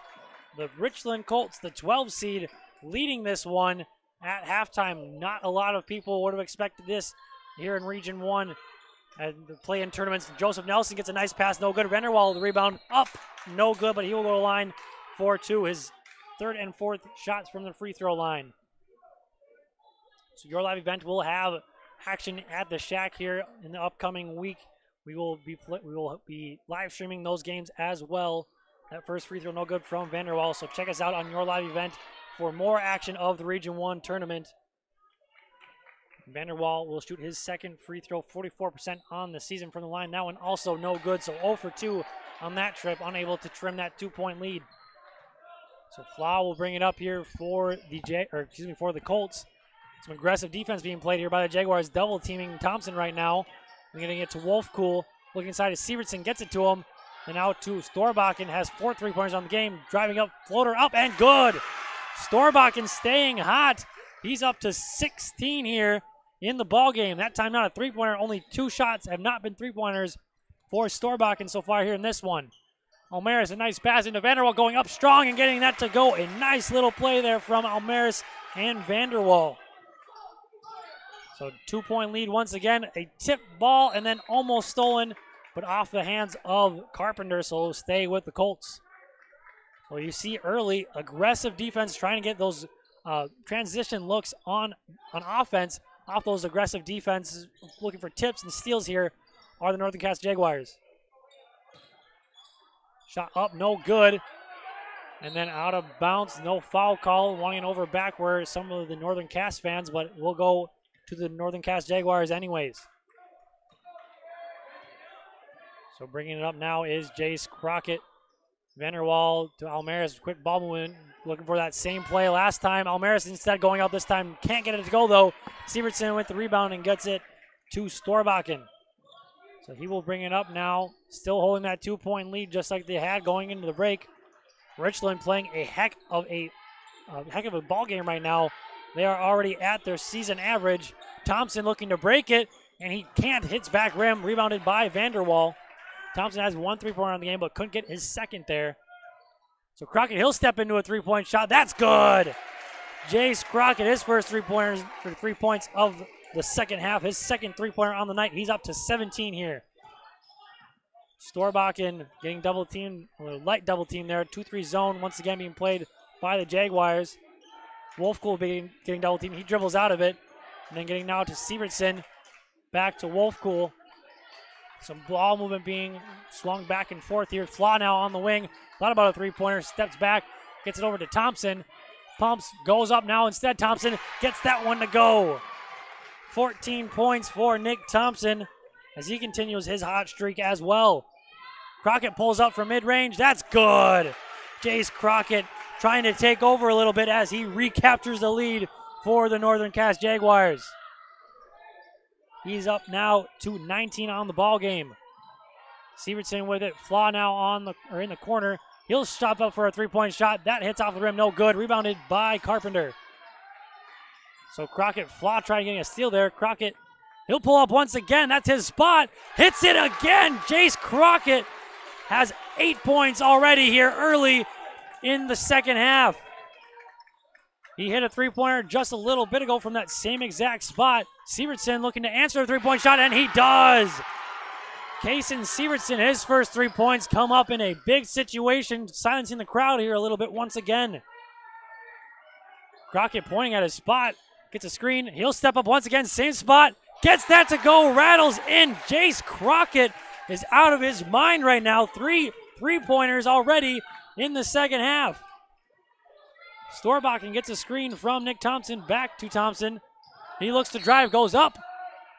The Richland Colts, the 12 seed, leading this one at halftime. Not a lot of people would have expected this here in Region 1 at the play-in tournaments. Joseph Nelson gets a nice pass, no good. Vanderwall, the rebound, up, no good, but he will go to the line for two. His third and fourth shots from the free throw line. So your live event will have action at the Shack here in the upcoming week. We will be live streaming those games as well. That first free throw, no good from Vanderwall. So check us out on your live event for more action of the Region 1 tournament. Vanderwall will shoot his second free throw, 44% on the season from the line. That one also no good, so 0 for 2 on that trip, unable to trim that 2-point lead. So Flau will bring it up here for the Colts. Some aggressive defense being played here by the Jaguars, double teaming Thompson right now. We're going to get to Wolfcool, looking inside to Sievertson, gets it to him. And now to Storbakken, has 4 3-pointers on the game, driving up, floater up, and good. Storbakken staying hot. He's up to 16 here in the ball game. That time not a 3-pointer. Only 2 shots have not been 3-pointers for Storbakken so far here in this one. Almaris, a nice pass into Vanderwall, going up strong and getting that to go. A nice little play there from Almaris and Vanderwall. So 2-point lead once again. A tip ball and then almost stolen, but off the hands of Carpenter, so it'll stay with the Colts. Well, you see early aggressive defense trying to get those transition looks on on offense off those aggressive defenses, looking for tips and steals here, are the Northern Cass Jaguars. Shot up, no good. And then out of bounds, no foul call. Wanting over back where some of the Northern Cass fans, but we'll go to the Northern Cass Jaguars anyways. So bringing it up now is Jace Crockett. Vanderwall to Almaris, quick ball movement, looking for that same play last time. Almaris instead going out this time, can't get it to go though. Sievertson with the rebound and gets it to Storbakken. So he will bring it up now, still holding that 2-point lead just like they had going into the break. Richland playing a heck of a ball game right now. They are already at their season average. Thompson looking to break it, and he can't. Hits back rim, rebounded by Vanderwall. Thompson has 1 3-pointer on the game, but couldn't get his second there. So Crockett, he'll step into a 3-point shot. That's good. Jace Crockett, his first 3-pointers for 3 points of the second half. His second 3-pointer on the night. He's up to 17 here. Storbakken getting double teamed, or light double team there. 2-3 zone once again being played by the Jaguars. Wolfcool getting double teamed. He dribbles out of it. And then getting now to Sievertson. Back to Wolfcool. Some ball movement being swung back and forth here. Flaw now on the wing. Thought about a 3-pointer. Steps back. Gets it over to Thompson. Pumps. Goes up now instead. Thompson gets that one to go. 14 points for Nick Thompson as he continues his hot streak as well. Crockett pulls up from mid-range. That's good. Jace Crockett trying to take over a little bit as he recaptures the lead for the Northern Cass Jaguars. He's up now to 19 on the ball game. Sievertson with it. Flaw now in the corner. He'll stop up for a 3-point shot. That hits off the rim. No good. Rebounded by Carpenter. So Crockett, Flaw trying to get a steal there. Crockett, he'll pull up once again. That's his spot. Hits it again. Jace Crockett has 8 points already here early in the second half. He hit a 3-pointer just a little bit ago from that same exact spot. Sievertson looking to answer a 3-point shot, and he does. Kaysen Sievertson, his first 3 points come up in a big situation, silencing the crowd here a little bit once again. Crockett pointing at his spot, gets a screen. He'll step up once again, same spot, gets that to go, rattles in. Jace Crockett is out of his mind right now. 3 3-pointers already in the second half. Storbakken gets a screen from Nick Thompson, back to Thompson. He looks to drive, goes up,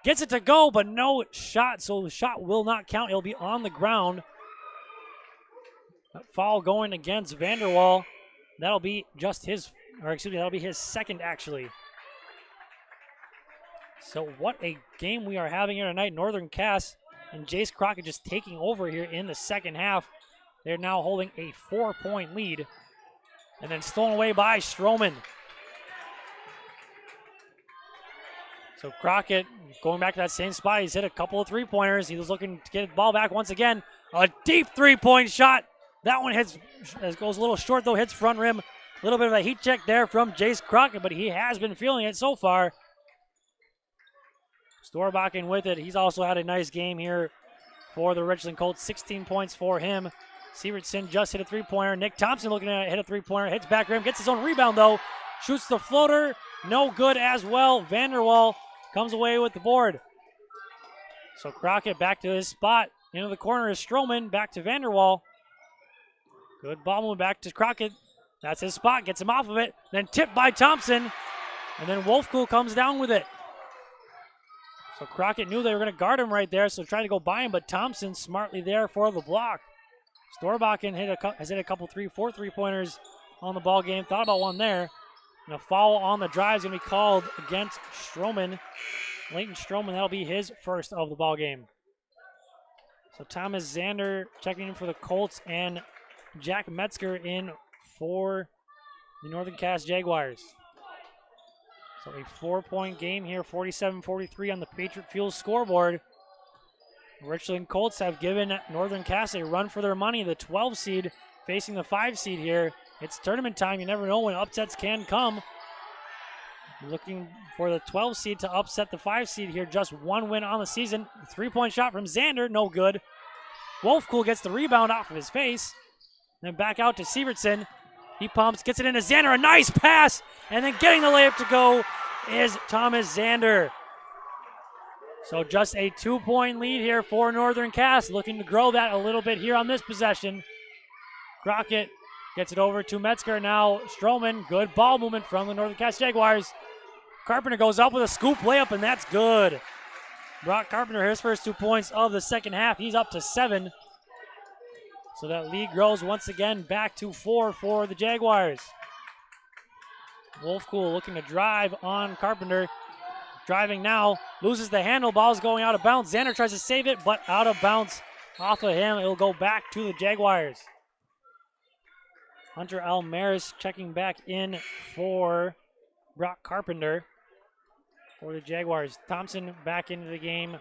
gets it to go, but no shot, so the shot will not count. He'll be on the ground. That foul going against Vanderwall. That'll be just that'll be his second actually. So what a game we are having here tonight. Northern Cass and Jace Crockett just taking over here in the second half. They're now holding a 4-point lead. And then stolen away by Stroman. So Crockett going back to that same spot. He's hit a couple of 3-pointers. He was looking to get the ball back once again. A deep 3-point shot. That one goes a little short though, hits front rim. A little bit of a heat check there from Jace Crockett, but he has been feeling it so far. Storbakken with it. He's also had a nice game here for the Richland Colts. 16 points for him. Sievertson just hit a 3-pointer. Nick Thompson looking to hit a 3-pointer. Hits back rim. Gets his own rebound, though. Shoots the floater. No good as well. Vanderwall comes away with the board. So Crockett back to his spot. Into the corner is Stroman. Back to Vanderwall. Good ball moving back to Crockett. That's his spot. Gets him off of it. Then tipped by Thompson. And then Wolfcool comes down with it. So Crockett knew they were going to guard him right there, so tried to go by him, but Thompson smartly there for the block. Storbakken has hit a couple 4 3-pointers on the ball game. Thought about one there. And a foul on the drive is going to be called against Stroman. Leighton Stroman, that'll be his first of the ball game. So Thomas Zander checking in for the Colts and Jack Metzger in for the Northern Cass Jaguars. So a 4-point game here, 47-43 on the Patriot Fuel scoreboard. Richland Colts have given Northern Cass a run for their money. The 12 seed facing the 5 seed here. It's tournament time. You never know when upsets can come. Looking for the 12 seed to upset the 5 seed here. Just one win on the season. 3-point shot from Zander, no good. Wolfcool gets the rebound off of his face. Then back out to Sievertson. He pumps, gets it into Zander. A nice pass, and then getting the layup to go is Thomas Zander. So just a 2-point lead here for Northern Cass, looking to grow that a little bit here on this possession. Crockett gets it over to Metzger. Now Stroman, good ball movement from the Northern Cass Jaguars. Carpenter goes up with a scoop layup, and that's good. Brock Carpenter, his first 2 points of the second half. He's up to 7. So that lead grows once again back to 4 for the Jaguars. Wolfcool looking to drive on Carpenter. Driving now, loses the handle, ball's going out of bounds. Zander tries to save it, but out of bounds off of him. It'll go back to the Jaguars. Hunter Almaris checking back in for Brock Carpenter for the Jaguars. Thompson back into the game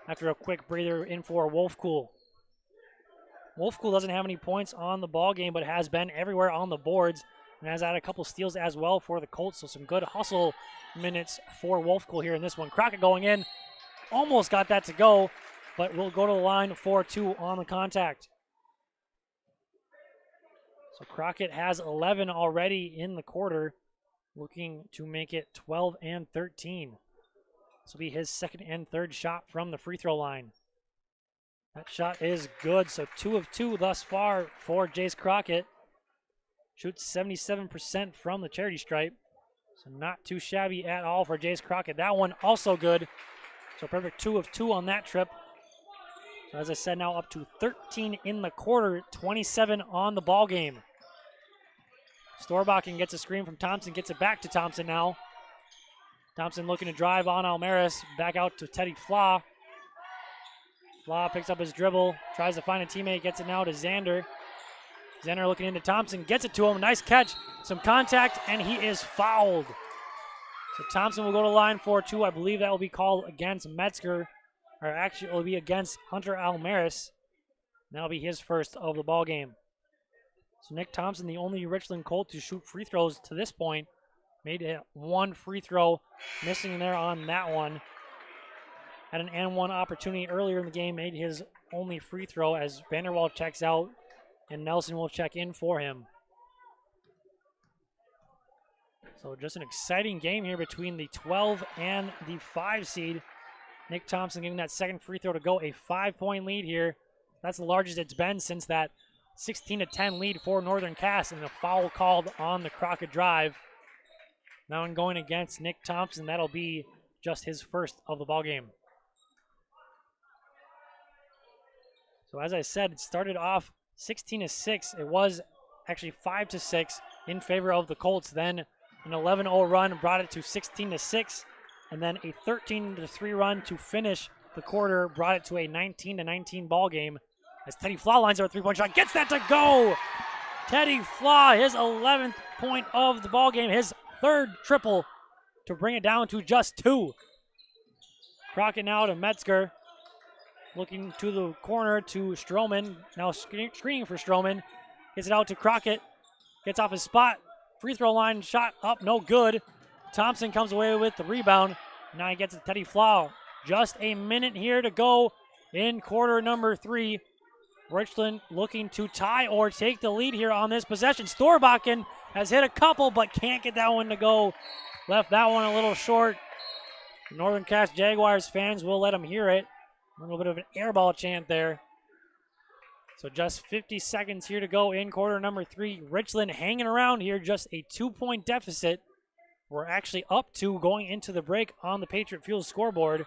after a quick breather in for Wolfcool. Wolfcool doesn't have any points on the ball game, but has been everywhere on the boards and has had a couple steals as well for the Colts. So some good hustle minutes for Wolfcool here in this one. Crockett going in, almost got that to go, but will go to the line for 2 on the contact. So Crockett has 11 already in the quarter, looking to make it 12 and 13. This will be his second and third shot from the free throw line. That shot is good, so 2 of 2 thus far for Jace Crockett. Shoots 77% from the charity stripe, so not too shabby at all for Jace Crockett. That one also good, so perfect 2 of 2 on that trip. So as I said, now up to 13 in the quarter, 27 on the ball game. Storbakken gets a screen from Thompson, gets it back to Thompson now. Thompson looking to drive on Almaris, back out to Teddy Flaw. Flaw picks up his dribble, tries to find a teammate, gets it now to Zander. Zander looking into Thompson, gets it to him, nice catch, some contact, and he is fouled. So Thompson will go to line for 2. I believe that will be called against Metzger, or actually it will be against Hunter Almaris. That'll be his first of the ball game. So Nick Thompson, the only Richland Colt to shoot free throws to this point, made it 1 free throw, missing there on that one. Had an and-1 opportunity earlier in the game, made his only free throw as Vanderwall checks out and Nelson will check in for him. So just an exciting game here between the 12 and the 5 seed. Nick Thompson getting that second free throw to go, a 5-point lead here. That's the largest it's been since that 16-10 lead for Northern Cass, and a foul called on the Crockett drive. Now in going against Nick Thompson, that'll be just his first of the ball game. So as I said, it started off 16-6. It was actually 5-6 in favor of the Colts. Then an 11-0 run brought it to 16-6, and then a 13-3 run to finish the quarter brought it to a 19-19 ball game. As Teddy Flaw lines up a 3-point shot, gets that to go. Teddy Flaw, his 11th point of the ball game, his third triple to bring it down to just 2. Crockett now to Metzger. Looking to the corner to Stroman. Now screening for Stroman. Gets it out to Crockett. Gets off his spot. Free throw line shot up, no good. Thompson comes away with the rebound. Now he gets it to Teddy Flaw. Just a minute here to go in quarter number 3. Richland looking to tie or take the lead here on this possession. Storbakken has hit a couple but can't get that one to go. Left that one a little short. Northern Cass Jaguars fans will let him hear it. A little bit of an airball chant there. So just 50 seconds here to go in quarter number 3. Richland hanging around here, just a 2-point deficit. We're actually up 2 going into the break on the Patriot Fuel scoreboard.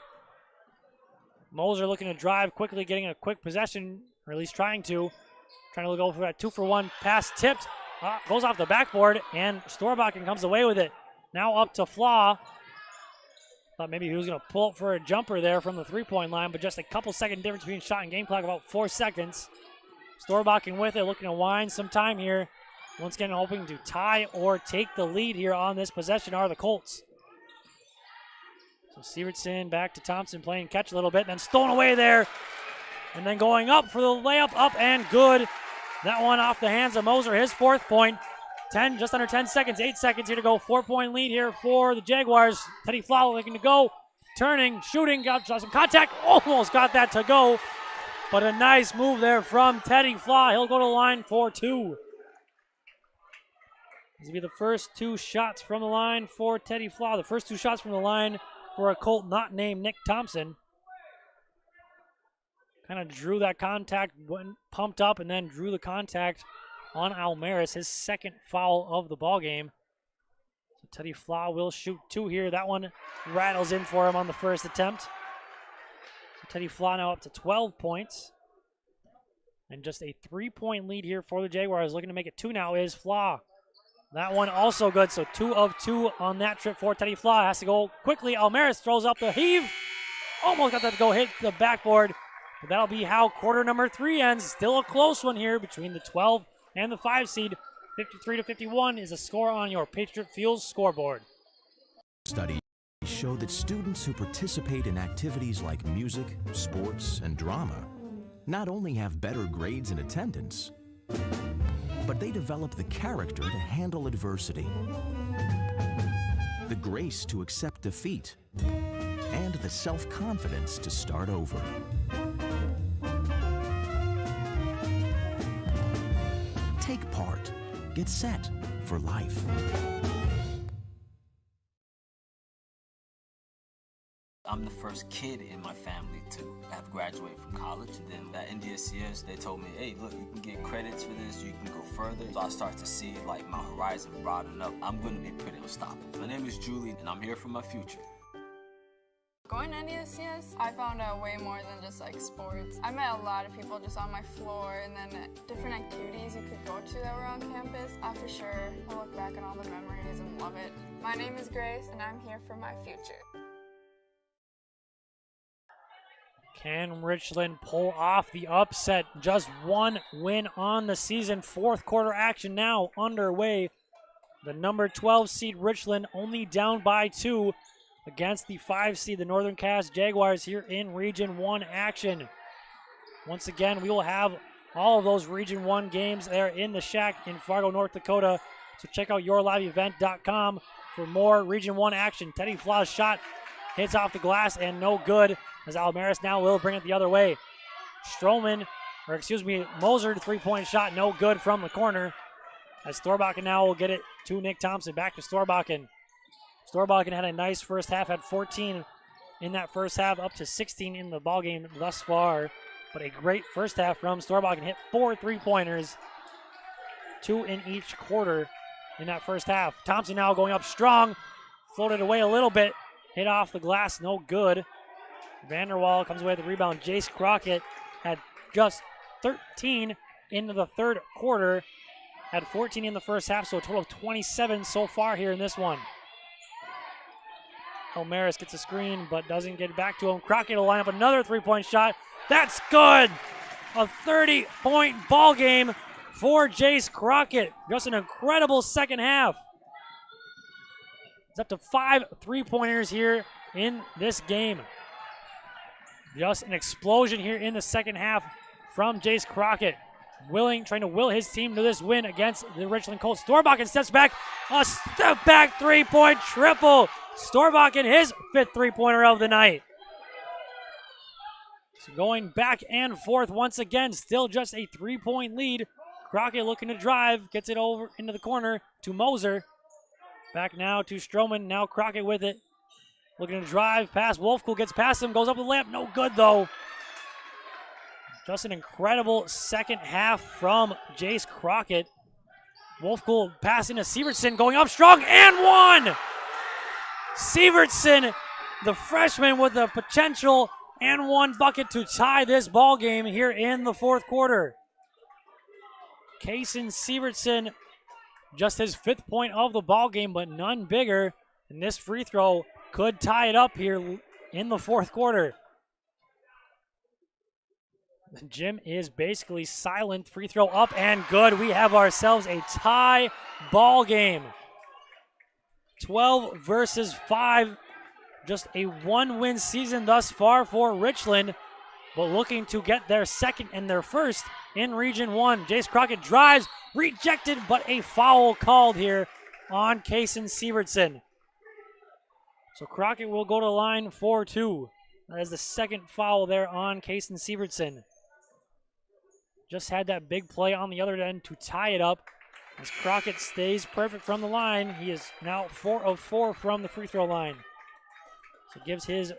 Moser looking to drive quickly, getting a quick possession, or at least trying to go for that 2-for-1 pass tipped. Goes off the backboard, and Storbakken comes away with it. Now up to Flaw. Thought maybe he was going to pull up for a jumper there from the 3-point line, but just a couple second difference between shot and game clock, about 4 seconds. Storbakken with it, looking to wind some time here. Once again, hoping to tie or take the lead here on this possession are the Colts. So Sievertson back to Thompson, playing catch a little bit, and then stolen away there. And then going up for the layup, up and good. That one off the hands of Moser, his 4th point. Just under 10 seconds, 8 seconds here to go. 4-point lead here for the Jaguars. Teddy Flaw looking to go, turning, shooting, got some contact, almost got that to go. But a nice move there from Teddy Flaw. He'll go to the line for 2. This will be the first 2 shots from the line for Teddy Flaw. The first 2 shots from the line for a Colt not named Nick Thompson. Kind of drew that contact, went pumped up, and then drew the contact on Almaris, his second foul of the ball game. So Teddy Flaw will shoot 2 here. That one rattles in for him on the first attempt. So Teddy Flaw now up to 12 points. And just a 3-point lead here for the Jaguars. Looking to make it 2 now is Flaw. That one also good, so 2 of 2 on that trip for Teddy Flaw. Has to go quickly. Almaris throws up the heave. Almost got that to go hit the backboard. But that'll be how quarter number 3 ends. Still a close one here between the 12 and the 5 seed. 53-51 is the score on your Patriot Fuels scoreboard. Studies show that students who participate in activities like music, sports, and drama not only have better grades and attendance, but they develop the character to handle adversity, the grace to accept defeat, and the self-confidence to start over. Take part. Get set for life. I'm the first kid in my family to have graduated from college, and then at NDSCS they told me, hey, look, you can get credits for this, you can go further. So I start to see like my horizon broaden up. I'm going to be pretty unstoppable. My name is Julie, and I'm here for my future. Going to NDSCS, I found out way more than just like sports. I met a lot of people just on my floor, and then different activities you could go to that were on campus. For sure, I'll look back on all the memories and love it. My name is Grace, and I'm here for my future. Can Richland pull off the upset? Just 1 win on the season. 4th quarter action now underway. The number 12 seed Richland only down by 2 against the 5 seed, the Northern Cass Jaguars, here in Region 1 action. Once again, we will have all of those Region 1 games there in the Shack in Fargo, North Dakota. So check out yourliveevent.com for more Region 1 action. Teddy Flaw's shot hits off the glass and no good, as Almaris now will bring it the other way. Moser, 3-point shot, no good from the corner. As Storbakken now will get it to Nick Thompson. Back to Storbakken. Storbakken had a nice first half, had 14 in that first half, up to 16 in the ballgame thus far. But a great first half from Storbakken. Hit 4 3-pointers, 2 in each quarter in that first half. Thompson now going up strong, floated away a little bit, hit off the glass, no good. Vanderwall comes away with the rebound. Jace Crockett had just 13 into the third quarter, had 14 in the first half, so a total of 27 so far here in this one. Almaris gets a screen, but doesn't get it back to him. Crockett will line up another 3-point shot. That's good! A 30-point ball game for Jace Crockett. Just an incredible second half. It's up to 5 3-pointers here in this game. Just an explosion here in the second half from Jace Crockett. Trying to will his team to this win against the Richland Colts. Storbakken steps back. A step-back 3-point triple. Storbakken, his 5th 3-pointer of the night. So going back and forth once again. Still just a 3-point lead. Crockett looking to drive. Gets it over into the corner to Moser. Back now to Stroman. Now Crockett with it. Looking to drive past Wolfcool. Gets past him. Goes up the layup. No good though. Just an incredible second half from Jace Crockett. Wolfcool passing to Sievertson, going up strong and one! Sievertson, the freshman, with the potential and 1 bucket to tie this ball game here in the 4th quarter. Kason Sievertson, just his 5th point of the ball game, but none bigger. And this free throw could tie it up here in the 4th quarter. The gym is basically silent. Free throw up and good. We have ourselves a tie ball game. 12 versus 5. Just a 1-win season thus far for Richland, but looking to get their 2nd and their 1st in Region 1. Jace Crockett drives, rejected, but a foul called here on Kason Sievertson. So Crockett will go to line for 2. That is the 2nd foul there on Kason Sievertson. Just had that big play on the other end to tie it up. As Crockett stays perfect from the line, he is now 4 of 4 from the free throw line. So gives his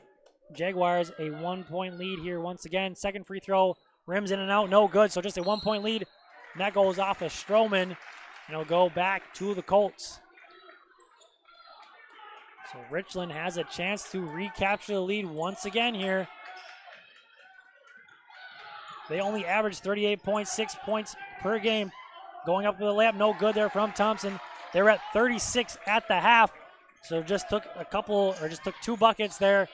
Jaguars a 1-point lead here once again. Second free throw, rims in and out, no good. So just a 1-point lead. And that goes off of Stroman, and it'll go back to the Colts. So Richland has a chance to recapture the lead once again here. They only average 38.6 points per game. Going up with a layup, no good there from Thompson. They were at 36 at the half, so just took 2 buckets there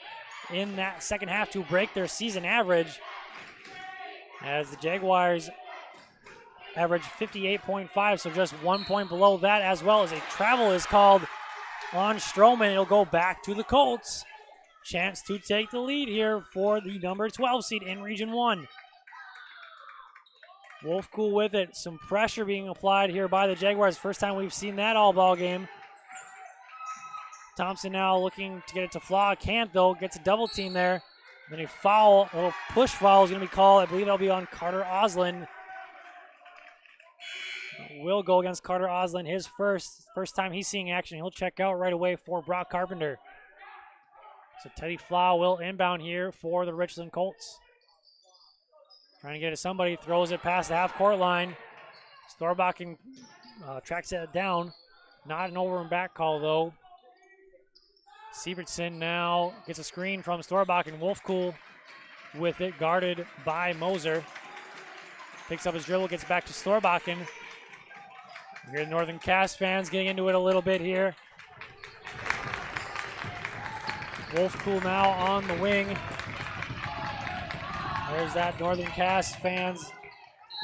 in that second half to break their season average. As the Jaguars average 58.5, so just 1 point below that, as well as a travel is called on Stroman. It'll go back to the Colts. Chance to take the lead here for the number 12 seed in Region 1. Wolfcool with it. Some pressure being applied here by the Jaguars. First time we've seen that all ball game. Thompson now looking to get it to Flaw. Can't though. Gets a double team there. Then a foul, a little push foul is going to be called. I believe that'll be on Carter Oslin. Will go against Carter Oslin. His first time he's seeing action. He'll check out right away for Brock Carpenter. So Teddy Flaw will inbound here for the Richland Colts. Trying to get to somebody, throws it past the half-court line. Storbakken tracks it down. Not an over and back call, though. Sievertson now gets a screen from Storbakken. Wolfcool with it, guarded by Moser. Picks up his dribble, gets back to Storbakken. You're the Northern Cass fans getting into it a little bit here. Wolfcool now on the wing. There's that Northern Cass fans.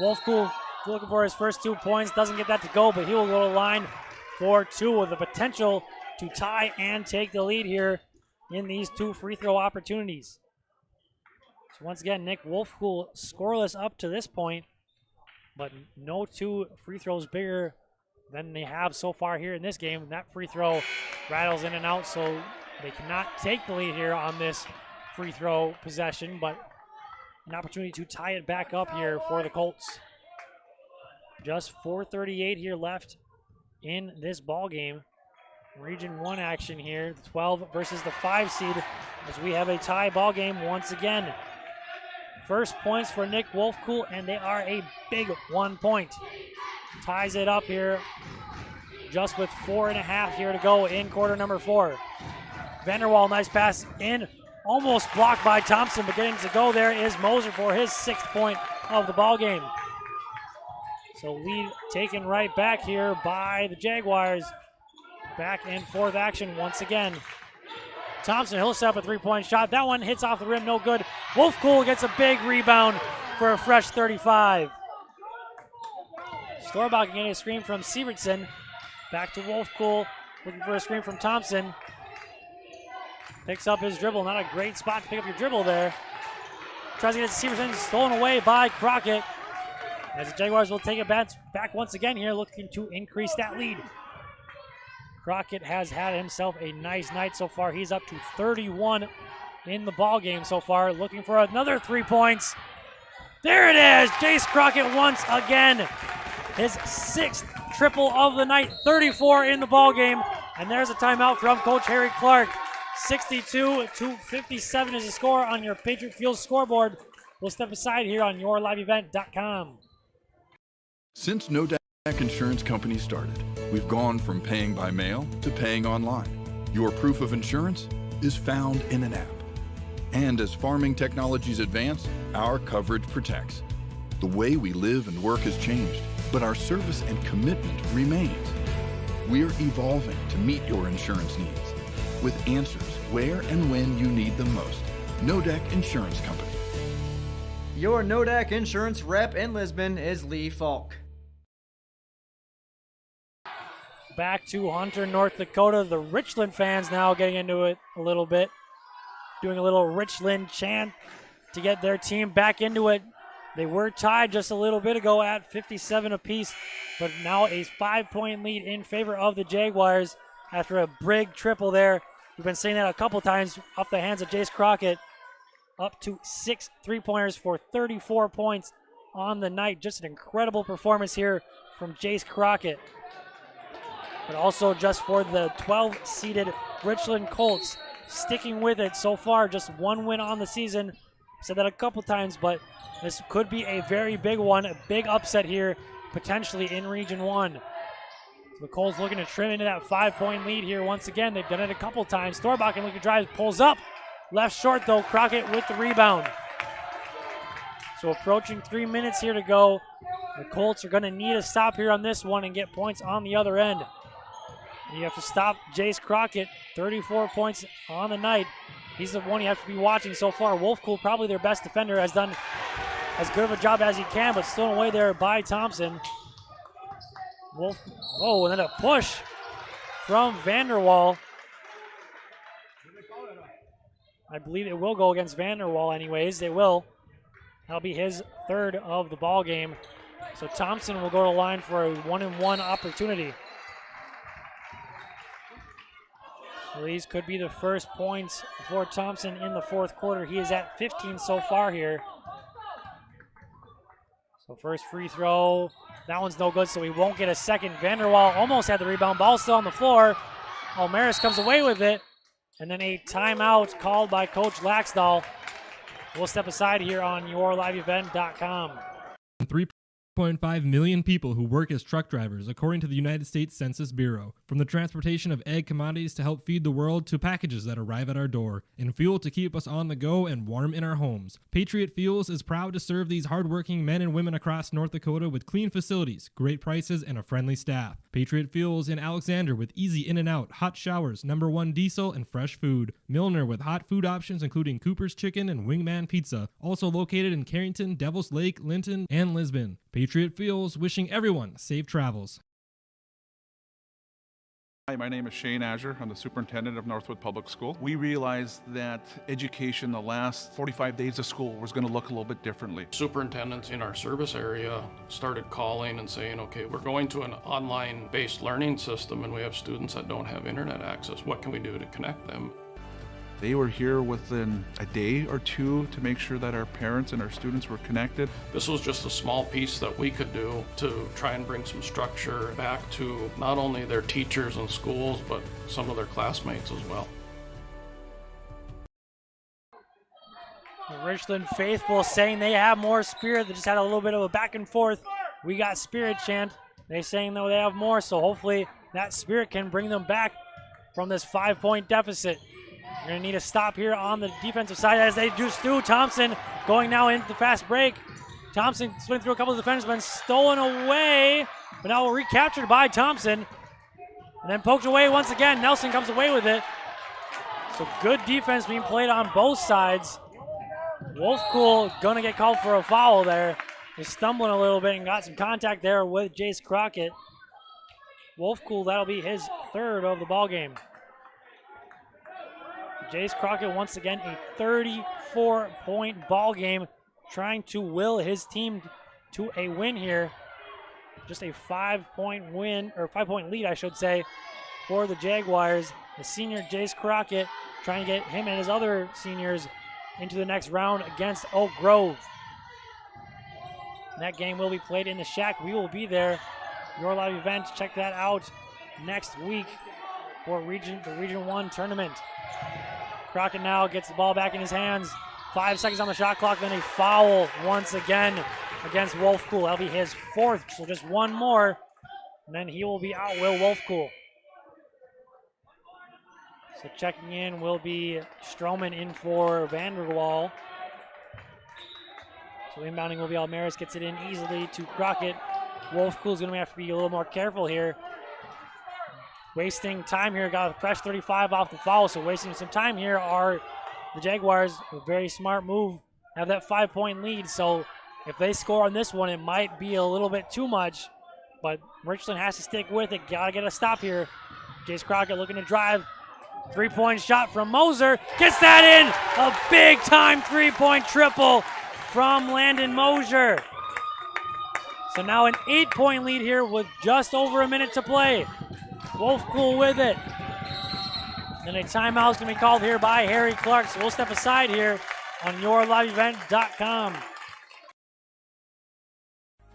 Wolfcool looking for his first 2 points. Doesn't get that to go, but he will go to line for 2 with the potential to tie and take the lead here in these 2 free throw opportunities. So once again, Nick, Wolfcool scoreless up to this point, but no 2 free throws bigger than they have so far here in this game. That free throw rattles in and out, so they cannot take the lead here on this free throw possession, but an opportunity to tie it back up here for the Colts. Just 4:38 here left in this ball game. Region 1 action here, the 12 versus the 5 seed, as we have a tie ball game once again. First points for Nick Wolfcool, and they are a big 1 point. Ties it up here just with 4.5 here to go in quarter number 4. Vanderwall, nice pass in. Almost blocked by Thompson, but getting to go there is Moser for his 6th point of the ball game. So lead taken right back here by the Jaguars. Back and forth action once again. Thompson, he'll set up a 3-point shot. That one hits off the rim, no good. Wolfcool gets a big rebound for a fresh 35. Storbakken getting a screen from Sievertson. Back to Wolfcool, looking for a screen from Thompson. Picks up his dribble. Not a great spot to pick up your dribble there. Tries to get it to Sievertson. Stolen away by Crockett. As the Jaguars will take it back once again here, looking to increase that lead. Crockett has had himself a nice night so far. He's up to 31 in the ball game so far. Looking for another 3 points. There it is. Jace Crockett once again. His 6th triple of the night. 34 in the ball game. And there's a timeout from Coach Harry Clark. 62-57 is the score on your Patriot Field scoreboard. We'll step aside here on yourliveevent.com. Since No DAC Insurance Company started, we've gone from paying by mail to paying online. Your proof of insurance is found in an app. And as farming technologies advance, our coverage protects. The way we live and work has changed, but our service and commitment remains. We're evolving to meet your insurance needs with answers where and when you need them most. NODAC Insurance Company. Your NODAC insurance rep in Lisbon is Lee Falk. Back to Hunter, North Dakota. The Richland fans now getting into it a little bit. Doing a little Richland chant to get their team back into it. They were tied just a little bit ago at 57 apiece, but now a 5-point lead in favor of the Jaguars after a big triple there. We've been saying that a couple times off the hands of Jace Crockett. Up to 6 3-pointers for 34 points on the night. Just an incredible performance here from Jace Crockett. But also just for the 12-seeded Richland Colts, sticking with it so far, just one win on the season. Said that a couple times, but this could be a very big one, a big upset here, potentially in Region 1. So the Colts looking to trim into that 5-point lead here once again. They've done it a couple times. Storbach looking to drive, pulls up. Left short though, Crockett with the rebound. So approaching 3 minutes here to go. The Colts are going to need a stop here on this one and get points on the other end. You have to stop Jace Crockett, 34 points on the night. He's the one you have to be watching so far. Wolfcool, probably their best defender, has done as good of a job as he can, but stolen away there by Thompson. And then a push from Vanderwall. I believe it will go against Vanderwall anyways. They will. That'll be his third of the ball game. So Thompson will go to the line for a 1-and-1 opportunity. So these could be the first points for Thompson in the fourth quarter. He is at 15 so far here. So first free throw. That one's no good, so he won't get a second. Vanderwall almost had the rebound. Ball still on the floor. Almaris comes away with it. And then a timeout called by Coach Laxdal. We'll step aside here on yourliveevent.com. 3.5 million people who work as truck drivers, according to the United States Census Bureau. From the transportation of egg commodities to help feed the world to packages that arrive at our door, and fuel to keep us on the go and warm in our homes. Patriot Fuels is proud to serve these hardworking men and women across North Dakota with clean facilities, great prices, and a friendly staff. Patriot Fuels in Alexander with easy in and out, hot showers, #1 diesel, and fresh food. Milner with hot food options including Cooper's Chicken and Wingman Pizza. Also located in Carrington, Devils Lake, Linton, and Lisbon. Patriot Fuels wishing everyone safe travels. Hi, my name is Shane Azure. I'm the superintendent of Northwood Public School. We realized that education the last 45 days of school was going to look a little bit differently. Superintendents in our service area started calling and saying, okay, we're going to an online-based learning system and we have students that don't have internet access. What can we do to connect them? They were here within a day or two to make sure that our parents and our students were connected. This was just a small piece that we could do to try and bring some structure back to not only their teachers and schools, but some of their classmates as well. The Richland faithful saying they have more spirit. They just had a little bit of a back and forth. We got spirit chant. They're saying though they have more, so hopefully that spirit can bring them back from this 5-point deficit. You're going to need a stop here on the defensive side as they just do. Thompson going now into the fast break. Thompson splitting through a couple of defenders, but stolen away. But now recaptured by Thompson. And then poked away once again. Nelson comes away with it. So good defense being played on both sides. Wolfcool going to get called for a foul there. He's stumbling a little bit and got some contact there with Jace Crockett. Wolfcool, that'll be his third of the ball game. Jace Crockett once again a 34-point ball game, trying to will his team to a win here. Just a 5-point win, or 5-point lead, I should say, for the Jaguars. The senior Jace Crockett trying to get him and his other seniors into the next round against Oak Grove. And that game will be played in the Shack. We will be there. Your live event. Check that out next week for the Region 1 tournament. Crockett now gets the ball back in his hands. 5 seconds on the shot clock, then a foul once again against Wolfcool. That'll be his fourth, so just one more, and then he will be out, Will Wolfcool. So checking in will be Stroman in for Vanderwall. So inbounding will be Almaris, gets it in easily to Crockett. Wolfcool's going to have to be a little more careful here. Wasting time here, got a fresh 35 off the foul, so wasting some time here are the Jaguars. A very smart move, have that 5-point lead, so if they score on this one, it might be a little bit too much, but Richland has to stick with it. Gotta get a stop here. Jace Crockett looking to drive. 3-point shot from Moser, gets that in! A big-time 3-point triple from Landon Moser. So now an 8-point lead here with just over a minute to play. Wolfcool with it. Then a timeout is going to be called here by Harry Clark. So we'll step aside here on yourliveevent.com.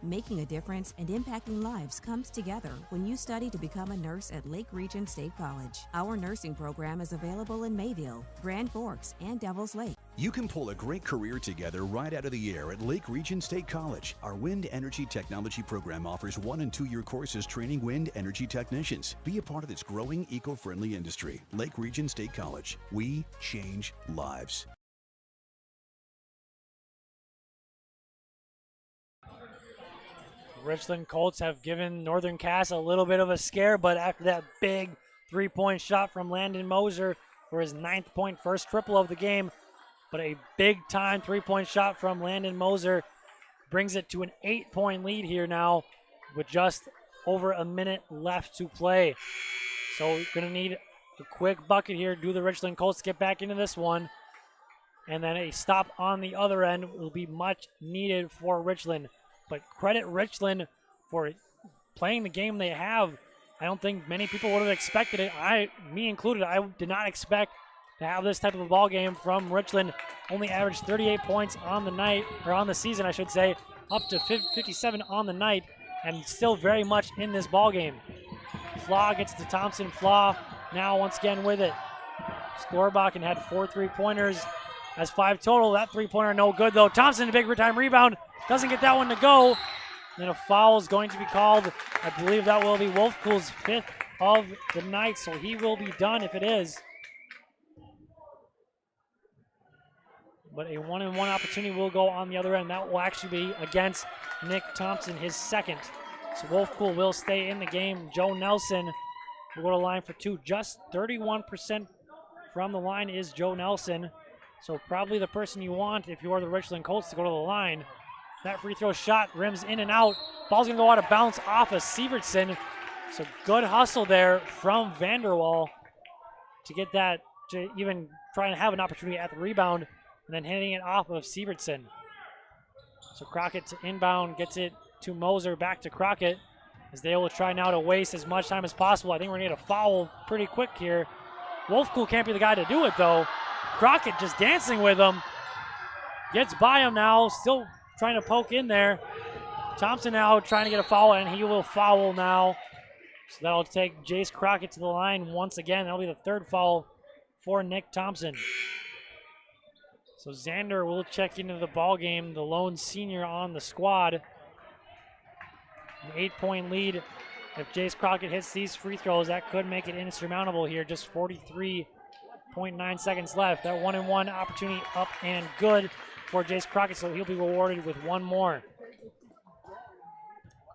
Making a difference and impacting lives comes together when you study to become a nurse at Lake Region State College. Our nursing program is available in Mayville, Grand Forks, and Devils Lake. You can pull a great career together right out of the air at Lake Region State College. Our wind energy technology program offers 1- and 2-year courses training wind energy technicians. Be a part of this growing eco-friendly industry. Lake Region State College. We change lives. Richland Colts have given Northern Cass a little bit of a scare, but after that big three-point shot from Landon Moser for his 9th point, first triple of the game, but a big-time three-point shot from Landon Moser brings it to an 8-point lead here now with just over a minute left to play. So we're going to need a quick bucket here. Do the Richland Colts get back into this one? And then a stop on the other end will be much needed for Richland. But credit Richland for playing the game they have. I don't think many people would have expected it. Me included, I did not expect to have this type of a ball game from Richland. Only averaged 38 points on the night, or on the season, I should say, up to 57 on the night, and still very much in this ball game. Flaw gets to Thompson. Flaw now once again with it. Storbakken had 4 3-pointers, has 5 total. That 3-pointer no good though. Thompson, a big time rebound, doesn't get that one to go. Then a foul is going to be called. I believe that will be Wolfpool's 5th of the night, so he will be done if it is. But a 1-and-1 opportunity will go on the other end. That will actually be against Nick Thompson, his 2nd. So Wolfpool will stay in the game. Joe Nelson will go to the line for 2. Just 31% from the line is Joe Nelson. So probably the person you want if you are the Richland Colts to go to the line. That free throw shot rims in and out. Ball's going to go out of bounds off of Sievertson. So good hustle there from Vanderwall to get that, to even try and have an opportunity at the rebound, and then hitting it off of Sievertson. So Crockett to inbound, gets it to Moser, back to Crockett, as they will try now to waste as much time as possible. I think we're going to get a foul pretty quick here. Wolfpool can't be the guy to do it, though. Crockett just dancing with him. Gets by him now, still trying to poke in there. Thompson now trying to get a foul, and he will foul now. So that'll take Jace Crockett to the line once again. That'll be the 3rd foul for Nick Thompson. So Xander will check into the ball game, the lone senior on the squad. An 8-point lead. If Jace Crockett hits these free throws, that could make it insurmountable here. Just 43.9 seconds left. That 1-and-1 opportunity up and good for Jace Crockett, so he'll be rewarded with 1 more.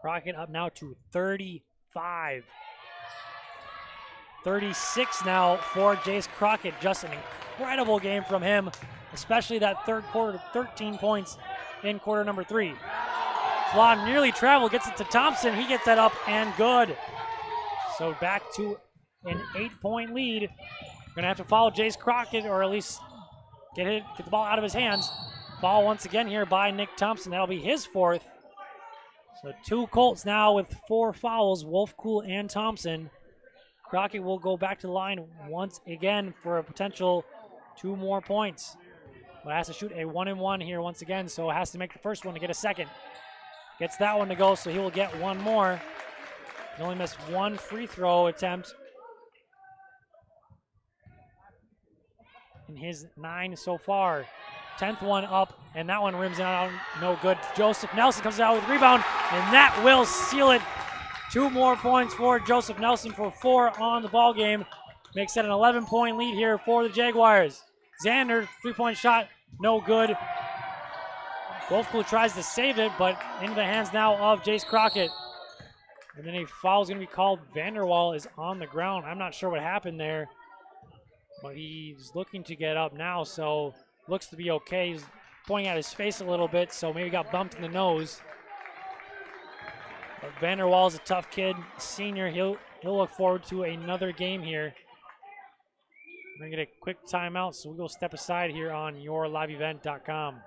Crockett up now to 35. 36 now for Jace Crockett. Just an incredible game from him, especially that 3rd quarter, 13 points in quarter number 3. Flaw nearly traveled, gets it to Thompson. He gets that up and good. So back to an 8-point lead. Gonna have to follow Jace Crockett, or at least get the ball out of his hands. Foul once again here by Nick Thompson. That'll be his 4th. So 2 Colts now with 4 fouls, Wolfpool and Thompson. Crockett will go back to the line once again for a potential 2 more points. But has to shoot a 1-and-1 here once again, so has to make the first one to get a 2nd. Gets that one to go, so he will get 1 more. He only missed 1 free throw attempt in his 9 so far. 10th one up, and that one rims out, no good. Joseph Nelson comes out with a rebound, and that will seal it. 2 more points for Joseph Nelson for 4 on the ball game. Makes it an 11-point lead here for the Jaguars. Xander, 3-point shot, no good. Wolfpool tries to save it, but into the hands now of Jace Crockett. And then a foul is going to be called. Vanderwall is on the ground. I'm not sure what happened there, but he's looking to get up now, so looks to be okay. He's pointing at his face a little bit, so maybe got bumped in the nose. But Vanderwall's a tough kid, senior. He'll look forward to another game here. We're going to get a quick timeout, so we'll go step aside here on yourliveevent.com.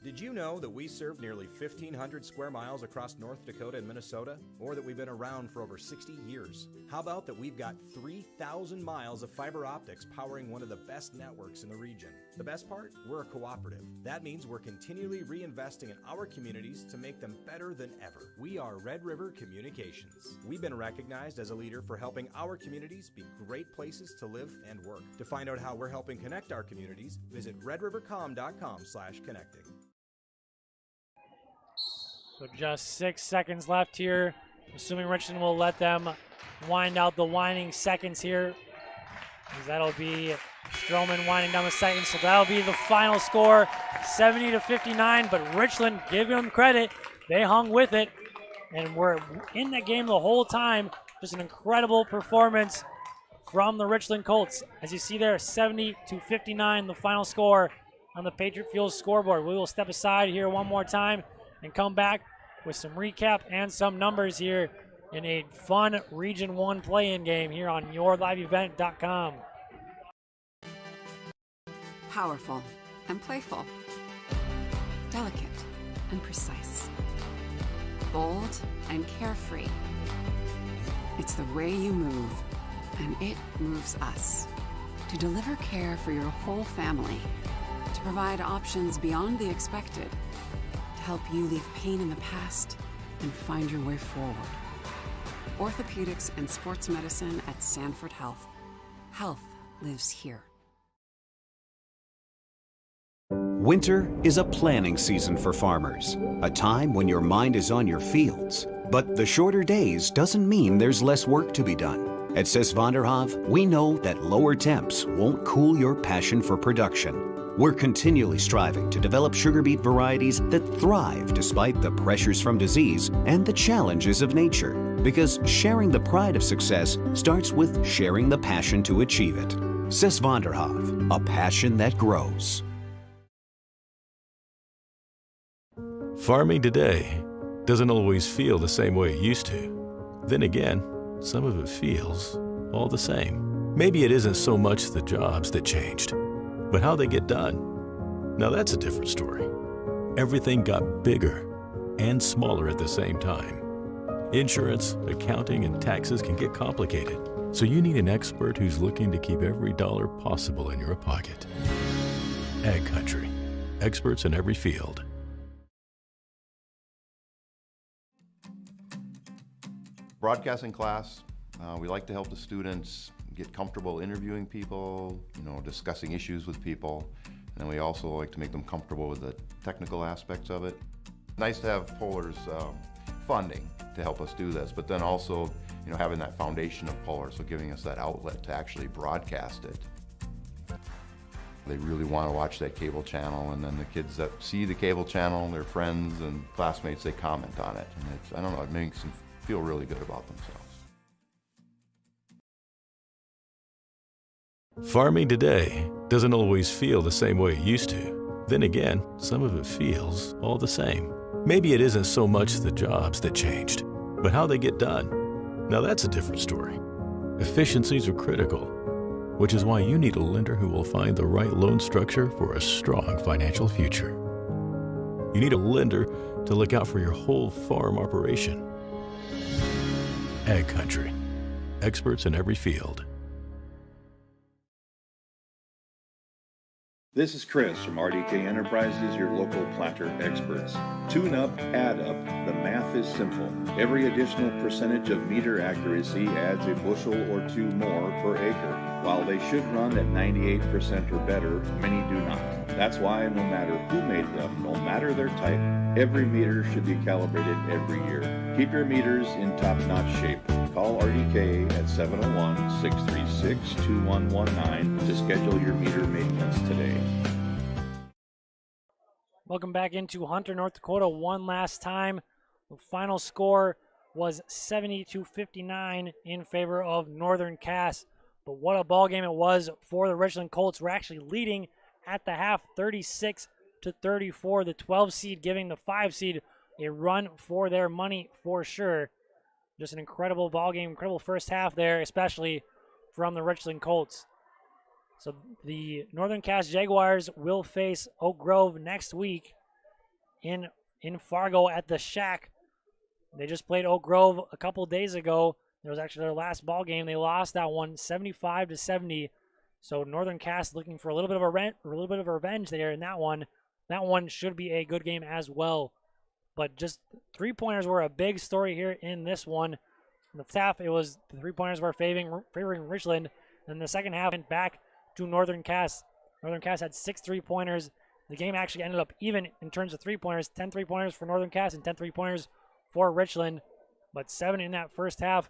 Did you know that we serve nearly 1,500 square miles across North Dakota and Minnesota? Or that we've been around for over 60 years? How about that we've got 3,000 miles of fiber optics powering one of the best networks in the region? The best part? We're a cooperative. That means we're continually reinvesting in our communities to make them better than ever. We are Red River Communications. We've been recognized as a leader for helping our communities be great places to live and work. To find out how we're helping connect our communities, visit redrivercom.com/connecting. So just 6 seconds left here. Assuming Richland will let them wind out the winding seconds here. As that'll be Stroman winding down the seconds. So that'll be the final score, 70-59. But Richland, giving them credit, they hung with it. And we're in the game the whole time. Just an incredible performance from the Richland Colts. As you see there, 70-59, the final score on the Patriot Fuel scoreboard. We will step aside here one more time and come back with some recap and some numbers here in a fun Region 1 play-in game here on yourliveevent.com. Powerful and playful. Delicate and precise. Bold and carefree. It's the way you move, and it moves us. To deliver care for your whole family. To provide options beyond the expected. Help you leave pain in the past and find your way forward. Orthopedics and sports medicine at Sanford Health. Health lives here. Winter is a planning season for farmers, a time when your mind is on your fields. But the shorter days doesn't mean there's less work to be done. At Sis van der Haaf, we know that lower temps won't cool your passion for production. We're continually striving to develop sugar beet varieties that thrive despite the pressures from disease and the challenges of nature. Because sharing the pride of success starts with sharing the passion to achieve it. Sis van der Haaf, a passion that grows. Farming today doesn't always feel the same way it used to. Then again, some of it feels all the same. Maybe it isn't so much the jobs that changed, but how they get done. Now that's a different story. Everything got bigger and smaller at the same time. Insurance, accounting, and taxes can get complicated, so you need an expert who's looking to keep every dollar possible in your pocket. Ag Country, experts in every field. Broadcasting class, we like to help the students get comfortable interviewing people, discussing issues with people. And we also like to make them comfortable with the technical aspects of it. Nice to have Polar's funding to help us do this, but then also, having that foundation of Polar, so giving us that outlet to actually broadcast it. They really want to watch that cable channel, and then the kids that see the cable channel, their friends and classmates, they comment on it. And it's, I don't know, it makes them feel really good about themselves. Farming today doesn't always feel the same way it used to. Then again, some of it feels all the same. Maybe it isn't so much the jobs that changed, but how they get done. Now that's a different story. Efficiencies are critical, which is why you need a lender who will find the right loan structure for a strong financial future. You need a lender to look out for your whole farm operation. Ag Country, experts in every field. This is Chris from RDK Enterprises, your local planter experts. Tune up, add up. The math is simple. Every additional percentage of meter accuracy adds a bushel or two more per acre. While they should run at 98% or better, many do not. That's why no matter who made them, no matter their type, every meter should be calibrated every year. Keep your meters in top-notch shape. Call RDK at 701-636-2119 to schedule your meter maintenance today. Welcome back into Hunter, North Dakota one last time. The final score was 70-59 in favor of Northern Cass. But what a ball game it was for the Richland Colts. We're actually leading at the half, 36-34. The 12 seed giving the 5 seed a run for their money for sure. Just an incredible ball game, incredible first half there, especially from the Richland Colts. So the Northern Cass Jaguars will face Oak Grove next week. in Fargo at the Shack. They just played Oak Grove a couple days ago. It was actually their last ball game. They lost that one 75-70. So Northern Cass looking for a little bit of revenge there in that one. That one should be a good game as well. But just three-pointers were a big story here in this one. In the half, it was the three-pointers were favoring Richland. And the second half went back to Northern Cass. Northern Cass had 6 three-pointers. The game actually ended up even in terms of three-pointers. 10 three-pointers for Northern Cass and 10 three-pointers for Richland. But 7 in that first half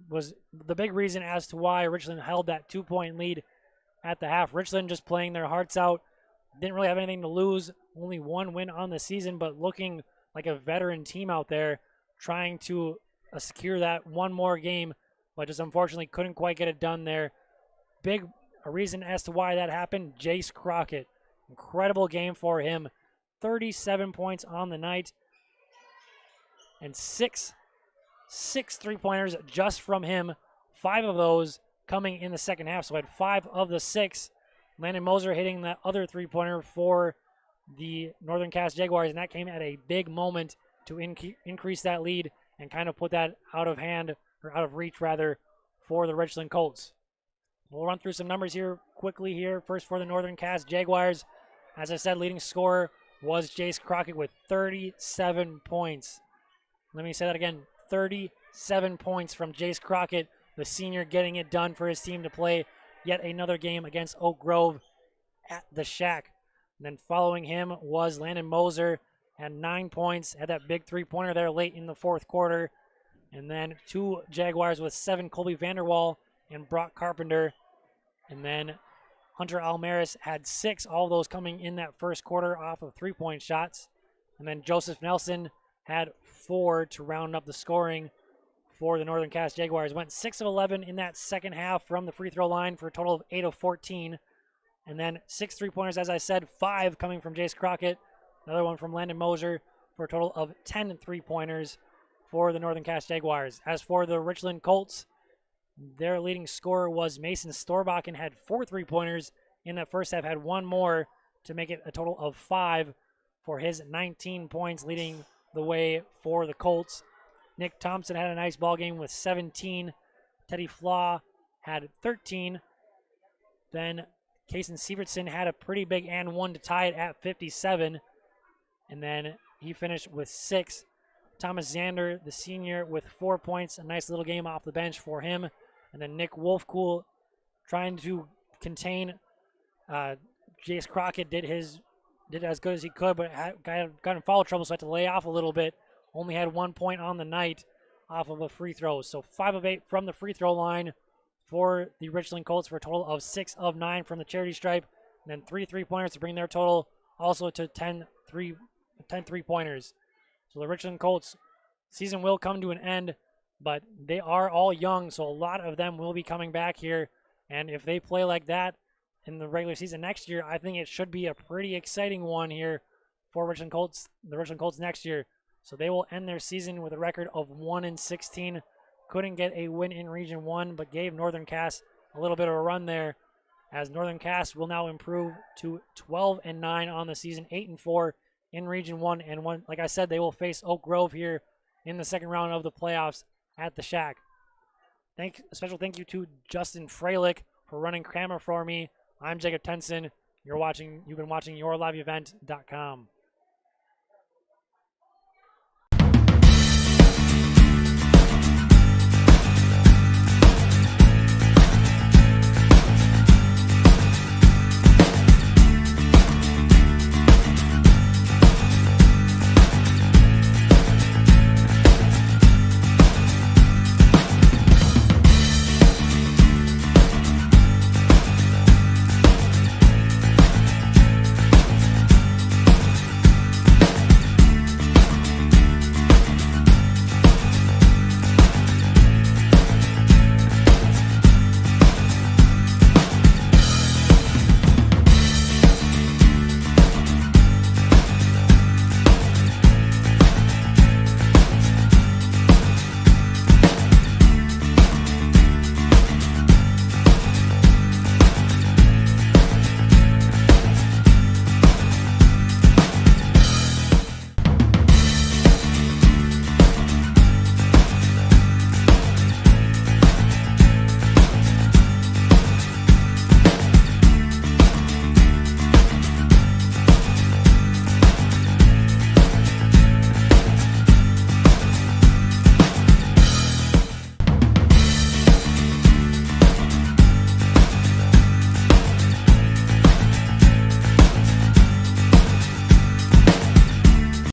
was the big reason as to why Richland held that 2-point lead at the half. Richland just playing their hearts out. Didn't really have anything to lose. Only 1 win on the season, but looking like a veteran team out there trying to secure that one more game, but just unfortunately couldn't quite get it done there. Big a reason as to why that happened, Jace Crockett. Incredible game for him. 37 points on the night and six three-pointers just from him. 5 of those coming in the second half, so had 5 of the 6. Landon Moser hitting that other three-pointer for the Northern Cass Jaguars, and that came at a big moment to increase that lead and kind of put that out of reach for the Richland Colts. We'll run through some numbers here quickly here. First for the Northern Cass Jaguars. As I said, leading scorer was Jace Crockett with 37 points. Let me say that again. 37 points from Jace Crockett, the senior, getting it done for his team to play yet another game against Oak Grove at the Shack. And then following him was Landon Moser, had 9 points, had that big three-pointer there late in the fourth quarter. And then 2 Jaguars with 7, Colby Vanderwall and Brock Carpenter. And then Hunter Almaris had 6, all of those coming in that first quarter off of three-point shots. And then Joseph Nelson had 4 to round up the scoring for the Northern Cass Jaguars. Went 6 of 11 in that second half from the free throw line for a total of 8 of 14. And then 6 three-pointers, as I said, 5 coming from Jace Crockett. Another one from Landon Moser for a total of 10 three-pointers for the Northern Cass Jaguars. As for the Richland Colts, their leading scorer was Mason Storbach and had 4 three-pointers in that first half, had 1 more to make it a total of 5 for his 19 points, leading the way for the Colts. Nick Thompson had a nice ball game with 17. Teddy Flaw had 13. Then Kason Sievertson had a pretty big and 1 to tie it at 57. And then he finished with 6. Thomas Zander, the senior, with 4 points. A nice little game off the bench for him. And then Nick Wolfcool trying to contain Jace Crockett, did as good as he could, but got in foul trouble, so had to lay off a little bit. Only had 1 point on the night off of a free throw. So 5 of 8 from the free throw line for the Richland Colts for a total of 6 of 9 from the charity stripe. And then 3 3-pointers to bring their total also to 10 3-pointers. So the Richland Colts season will come to an end, but they are all young, so a lot of them will be coming back here. And if they play like that in the regular season next year, I think it should be a pretty exciting one here for Richland Colts, the Richland Colts next year. So they will end their season with a record of 1-16. Couldn't get a win in Region 1, but gave Northern Cass a little bit of a run there, as Northern Cass will now improve to 12-9 on the season, 8-4 in Region 1. And like I said, they will face Oak Grove here in the second round of the playoffs at the Shack. A special thank you to Justin Freilich for running camera for me. I'm Jacob Tenson. You've been watching YourLiveEvent.com.